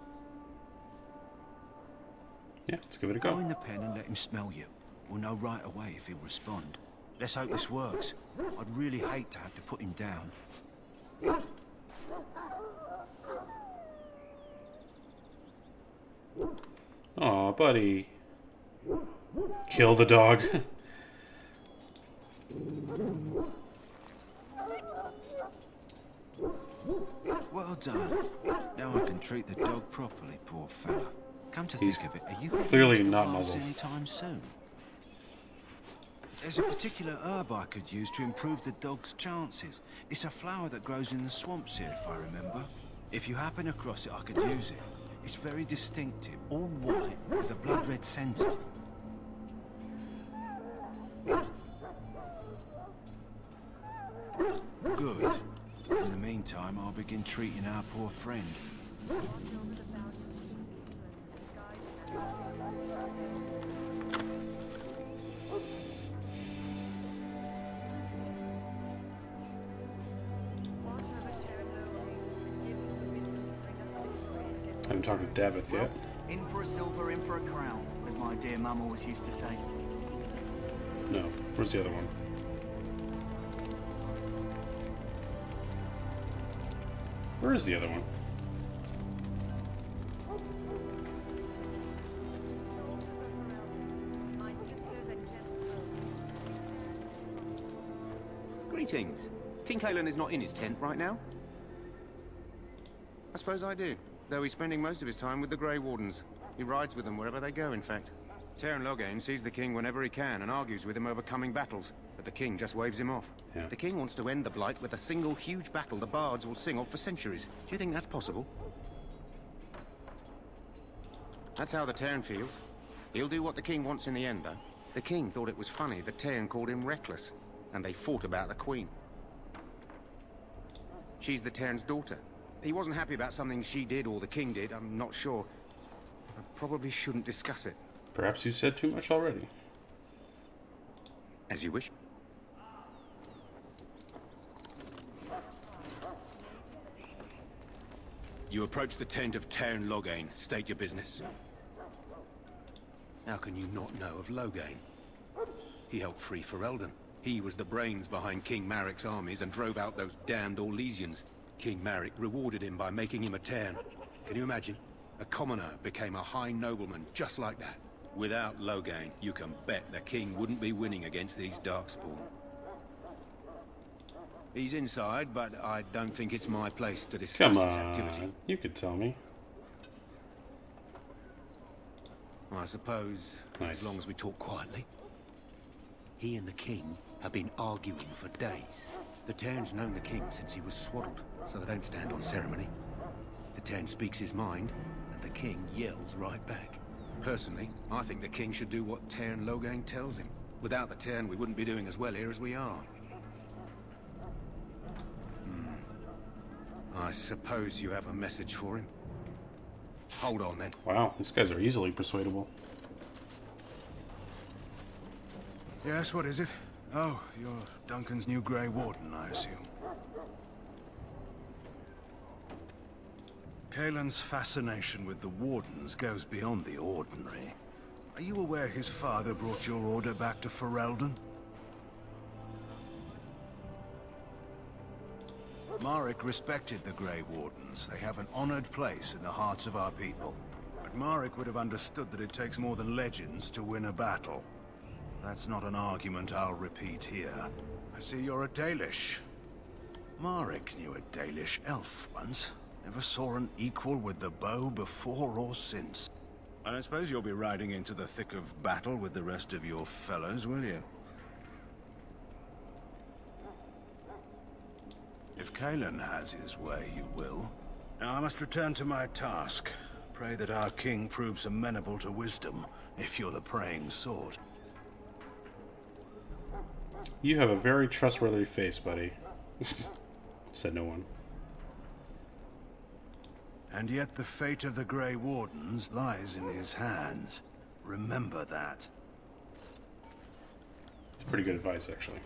Yeah, let's give it a go. Go in the pen and let him smell you. We'll know right away if he'll respond. Let's hope this works. I'd really hate to have to put him down. Aw, buddy. Kill the dog. Well done. Now I can treat the dog properly, poor fella. Come to He's think of it, are you clearly going to not the baths muzzled. anytime soon? There's a particular herb I could use to improve the dog's chances. It's a flower that grows in the swamps here, if I remember. If you happen across it, I could use it. It's very distinctive, all white, with a blood-red centre. Good. In the meantime, I'll begin treating our poor friend. I haven't talked to Davith yet. In for a silver, in for a crown, as my dear mum always used to say. No. Where's the other one? Where is the other one? Greetings. King Kalen is not in his tent right now? I suppose I do, though he's spending most of his time with the Grey Wardens. He rides with them wherever they go, in fact. Teyrn Loghain sees the king whenever he can and argues with him over coming battles, but the king just waves him off. Yeah. The king wants to end the Blight with a single huge battle the bards will sing of for centuries. Do you think that's possible? That's how the Teyrn feels. He'll do what the king wants in the end, though. The king thought it was funny that Teyrn called him reckless, and they fought about the queen. She's the Teyrn's daughter. He wasn't happy about something she did or the king did, I'm not sure. I probably shouldn't discuss it. Perhaps you said too much already. As you wish. You approach the tent of Tairn Loghain. State your business. How can you not know of Loghain? He helped free Ferelden. He was the brains behind King Marik's armies and drove out those damned Orlesians. King Marik rewarded him by making him a Tairn. Can you imagine? A commoner became a high nobleman just like that. Without Loghain, you can bet the king wouldn't be winning against these Darkspawn. He's inside, but I don't think it's my place to discuss Come his activity. on, you could tell me. I suppose, Nice. as long as we talk quietly. He and the king have been arguing for days. The Tairn's known the king since he was swaddled, so they don't stand on ceremony. The Tairn speaks his mind, and the king yells right back. Personally, I think the king should do what Tairn Loghain tells him. Without the Tairn, we wouldn't be doing as well here as we are. I suppose you have a message for him. Hold on, then. Wow, these guys are easily persuadable. Yes, what is it? Oh, you're Duncan's new Grey Warden, I assume. Kaelin's fascination with the Wardens goes beyond the ordinary. Are you aware his father brought your order back to Ferelden? Marik respected the Grey Wardens. They have an honored place in the hearts of our people. But Marik would have understood that it takes more than legends to win a battle. That's not an argument I'll repeat here. I see you're a Dalish. Marik knew a Dalish elf once. Never saw an equal with the bow before or since. I don't suppose you'll be riding into the thick of battle with the rest of your fellows, will you? If Kaelin has his way, you will. Now I must return to my task. Pray that our king proves amenable to wisdom, if you're the praying sort. You have a very trustworthy face, buddy. Said no one. And yet the fate of the Grey Wardens lies in his hands. Remember that. It's pretty good advice, actually.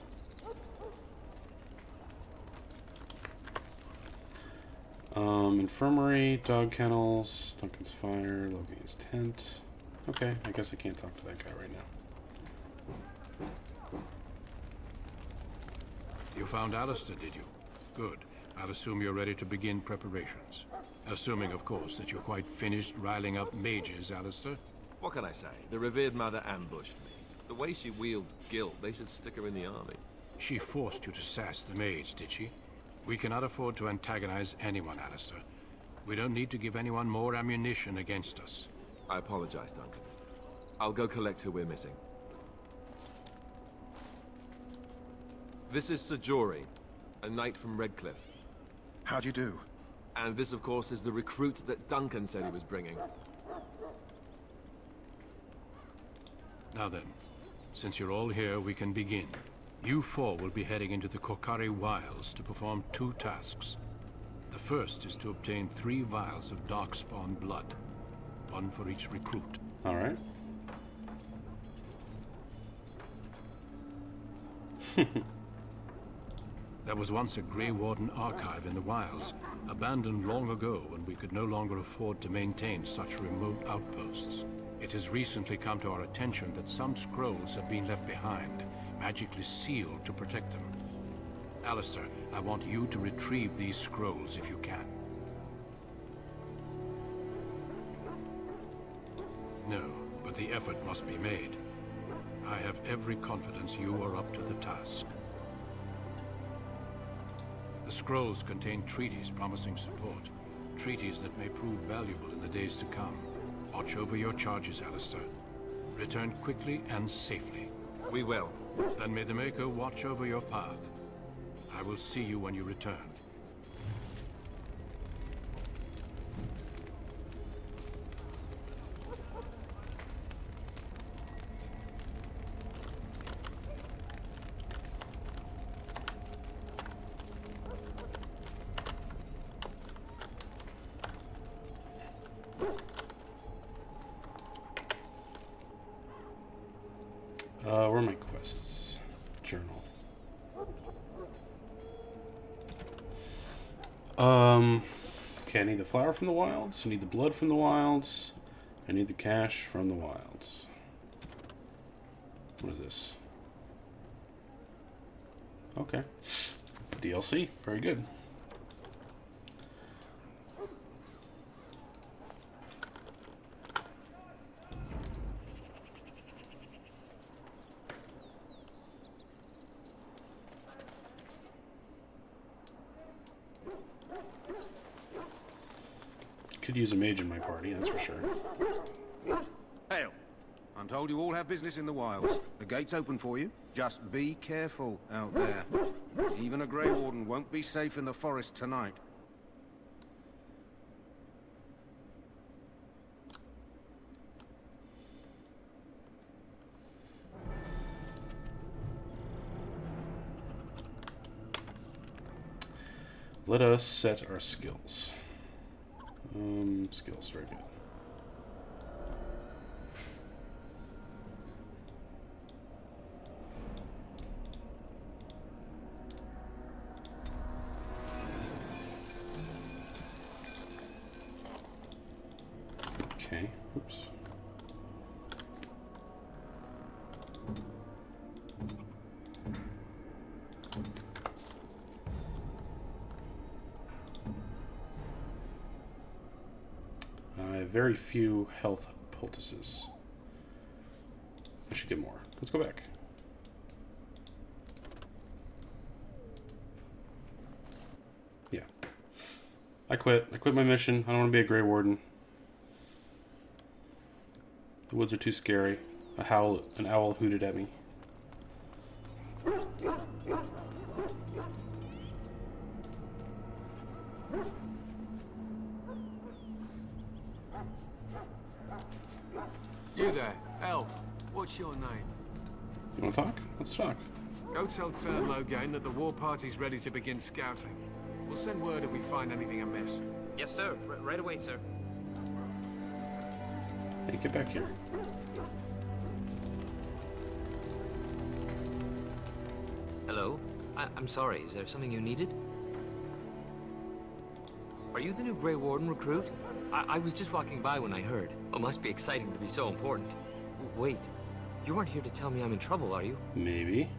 Infirmary, dog kennels, Duncan's fire, Loghain's tent. Okay, I guess I can't talk to that guy right now. You found Alistair, did you? Good. I'll assume you're ready to begin preparations. Assuming, of course, that you're quite finished riling up mages, Alistair. What can I say? The revered mother ambushed me. The way she wields guilt, they should stick her in the army. She forced you to sass the mage, did she? We cannot afford to antagonize anyone, Alistair. We don't need to give anyone more ammunition against us. I apologize, Duncan. I'll go collect who we're missing. This is Sir Jory, a knight from Redcliffe. How do you do? And this, of course, is the recruit that Duncan said he was bringing. Now then, since you're all here, we can begin. You four will be heading into the Korcari Wilds to perform 2 tasks. The first is to obtain 3 vials of Darkspawn blood, 1 for each recruit. All right. There was once a Grey Warden archive in the wilds, abandoned long ago when we could no longer afford to maintain such remote outposts. It has recently come to our attention that some scrolls have been left behind, magically sealed to protect them. Alistair, I want you to retrieve these scrolls if you can. No, but the effort must be made. I have every confidence you are up to the task. The scrolls contain treaties promising support. Treaties that may prove valuable in the days to come. Watch over your charges, Alistair. Return quickly and safely. We will. Then may the Maker watch over your path. I will see you when you return. Where are my quests? Journal. Okay, I need the flower from the wilds. I need the blood from the wilds. I need the cash from the wilds. What is this? Okay. DLC. Very good. Could use a mage in my party, that's for sure. Hail. I'm told you all have business in the wilds. The gate's open for you. Just be careful out there. Even a Grey Warden won't be safe in the forest tonight. Let us set our skills. Skills, very good. Okay, oops. I have very few health poultices. I should get more. Let's go back. Yeah. I quit. I quit my mission. I don't want to be a Grey Warden. The woods are too scary. An owl hooted at me. You there, elf. What's your name? You want to talk? Let's talk. Go tell Turn Loghain that the war party's ready to begin scouting. We'll send word if we find anything amiss. Yes, sir. Right away, sir. Hey, get back here. Hello? I'm sorry, is there something you needed? Are you the new Grey Warden recruit? I was just walking by when I heard. It must be exciting to be so important. Wait, you aren't here to tell me I'm in trouble, are you? Maybe.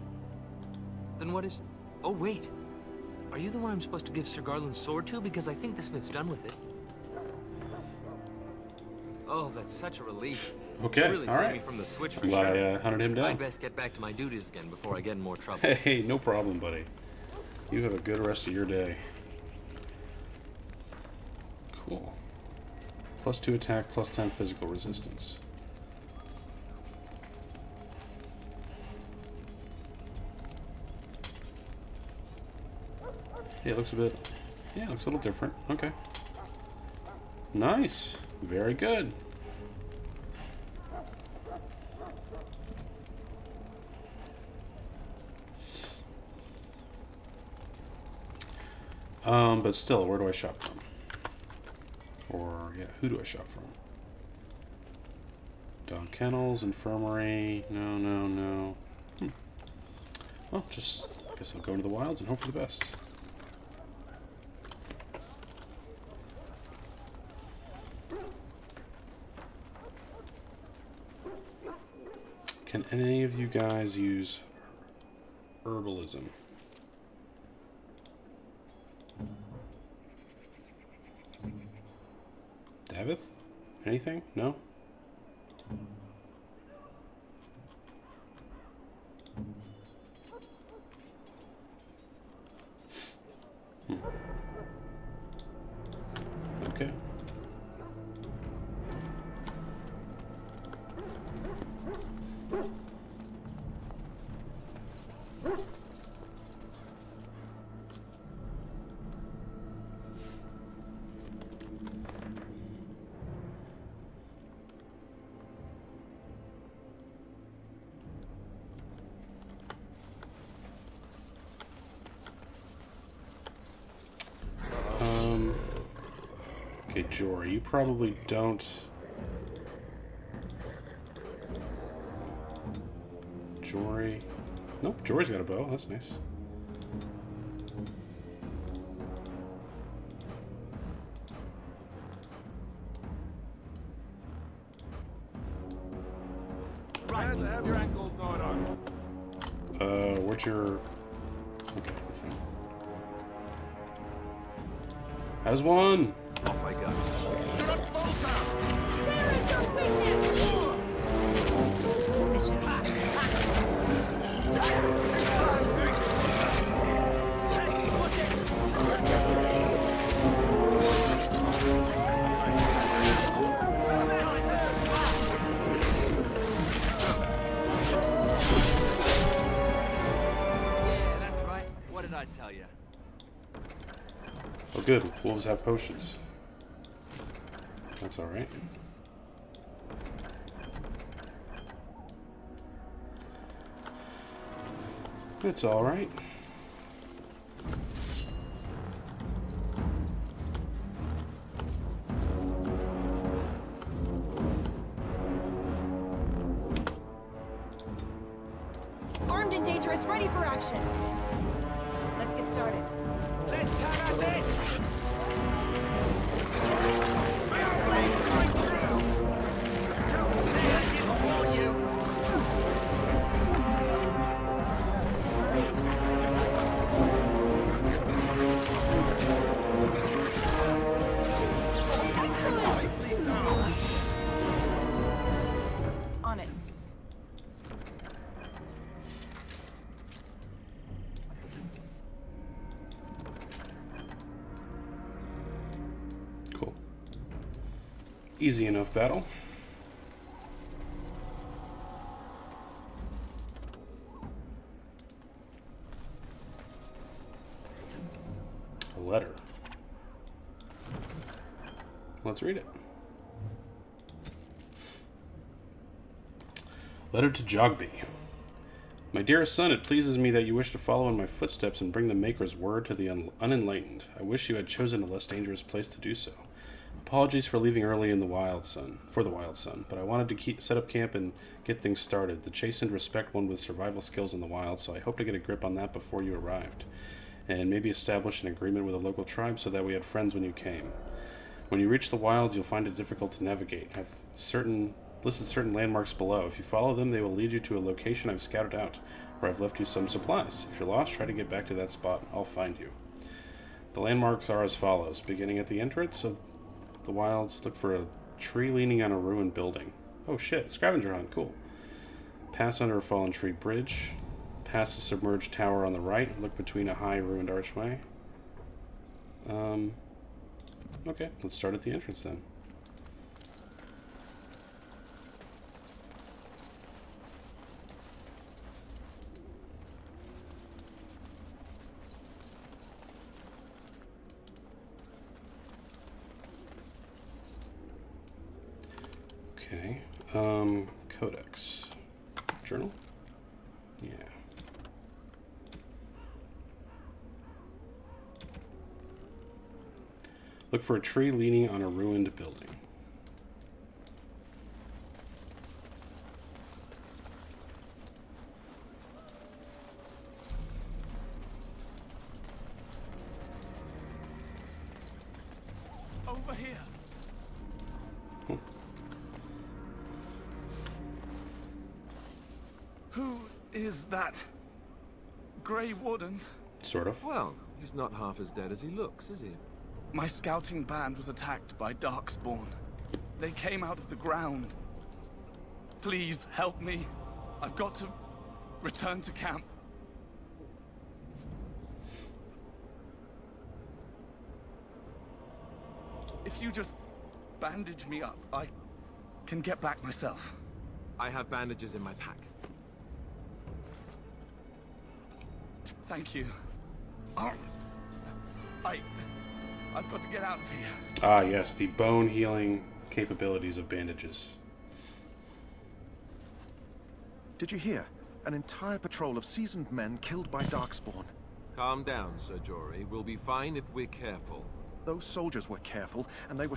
Then what is... Oh, wait. Are you the one I'm supposed to give Sir Garland's sword to? Because I think the smith's done with it. Oh, that's such a relief. Okay, You really all saved right. me from the switch for I'm glad sure. I hunted him down. I'd best get back to my duties again before I get in more trouble. Hey, no problem, buddy. You have a good rest of your day. Cool. +2 attack, +10 physical resistance. Yeah, it looks a bit... Yeah, it looks a little different. Okay. Nice. Very good. But still, where do I shop from? Or, yeah, who do I shop from? Dog kennels, infirmary, no. Well, just, I guess I'll go into the wilds and hope for the best. Can any of you guys use herbalism? Davith? Anything? No? Okay. Okay, Jory, you probably don't... Jory... Nope, Jory's got a bow. That's nice. Yes, I have your ankles gnawed on. Where's your... Okay, fine. Has one! Off I go. Yeah, that's right. What did I tell you? Oh good, wolves have potions. That's alright. It's alright. Armed and dangerous, ready for action. Let's get started. Let's have at it! On it. Cool. Easy enough battle. A letter. Let's read it. Letter to Jogby. My dearest son, it pleases me that you wish to follow in my footsteps and bring the Maker's word to the unenlightened. I wish you had chosen a less dangerous place to do so. Apologies for leaving early in the Wild Sun, but I wanted to set up camp and get things started. The chastened respect one with survival skills in the wild, so I hope to get a grip on that before you arrived, and maybe establish an agreement with a local tribe so that we had friends when you came. When you reach the wilds, you'll find it difficult to navigate. I've listed certain landmarks below. If you follow them, they will lead you to a location I've scouted out, where I've left you some supplies. If you're lost, try to get back to that spot. I'll find you. The landmarks are as follows. Beginning at the entrance of the wilds, look for a tree leaning on a ruined building. Oh shit, scavenger hunt, cool. Pass under a fallen tree bridge. Past a submerged tower on the right. Look between a high ruined archway. Okay, let's start at the entrance then. Okay, Codex. Journal? Yeah. Look for a tree leaning on a ruined building. Over here. Who is that? Grey Wardens? Sort of. Well, he's not half as dead as he looks, is he? My scouting band was attacked by Darkspawn. They came out of the ground. Please help me. I've got to return to camp. If you just bandage me up, I can get back myself. I have bandages in my pack. Thank you. I've got to get out of here. Ah, yes, the bone healing capabilities of bandages. Did you hear? An entire patrol of seasoned men killed by Darkspawn. Calm down, Sir Jory. We'll be fine if we're careful. Those soldiers were careful, and they were...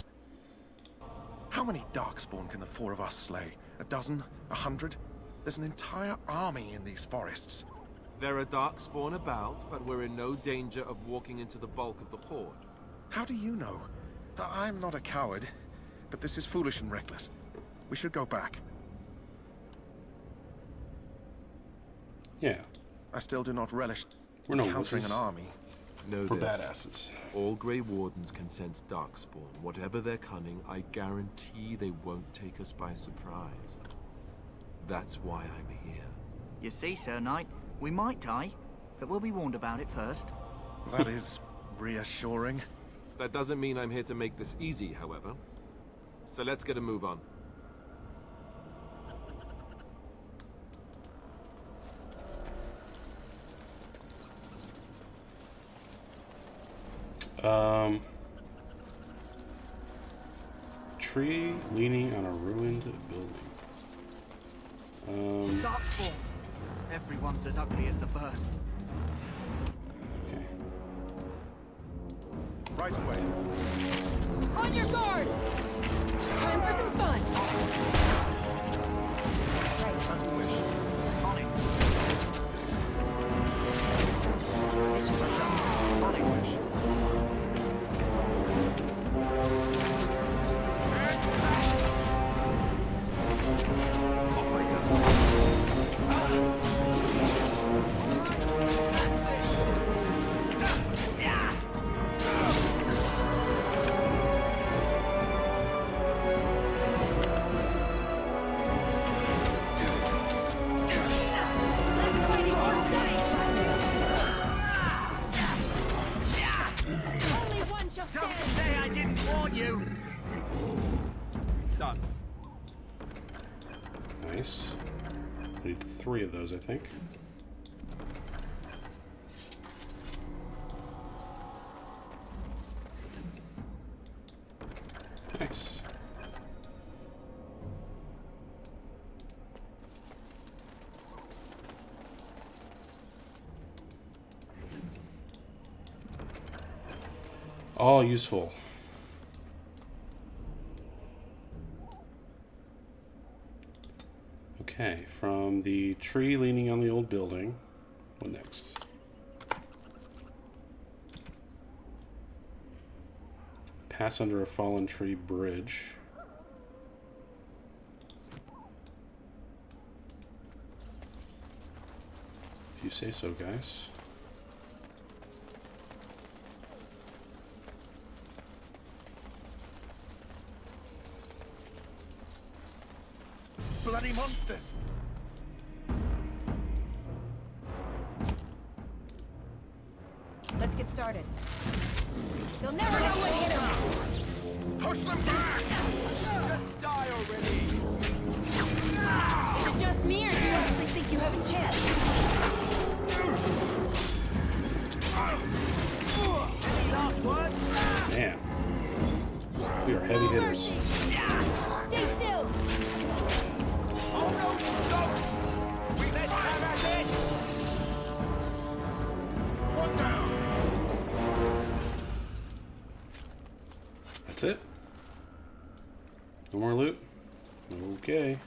How many Darkspawn can the four of us slay? A dozen? 100? There's an entire army in these forests. There are Darkspawn about, but we're in no danger of walking into the bulk of the Horde. How do you know? I'm not a coward, but this is foolish and reckless. We should go back. Yeah. I still do not relish We're no encountering wussies. an army. Know We're this. badasses. All Grey Wardens can sense Darkspawn. Whatever their cunning, I guarantee they won't take us by surprise. That's why I'm here. You see, Sir Knight, we might die, but we'll be warned about it first. That is reassuring. That doesn't mean I'm here to make this easy, however. So let's get a move on. Tree leaning on a ruined building. Darkspawn! Everyone's as ugly as the first. Okay. Right away. On your guard! Time for some fun! As you wish. On it. As you wish. Only one shall Don't stand! say I didn't warn you! Done. Nice. Need 3 of those, I think. Nice. All useful. Okay, from the tree leaning on the old building. What next? Pass under a fallen tree bridge. If you say so, guys. Bloody monsters! Let's get started. They'll never know what hit them! Push them back! Just die already! Is it just me, or do you actually think you have a chance? Any last words? Man. We are heavy hitters. Stay still! Oh no, don't! We let them at it! One down! That's it. No more loot? Okay.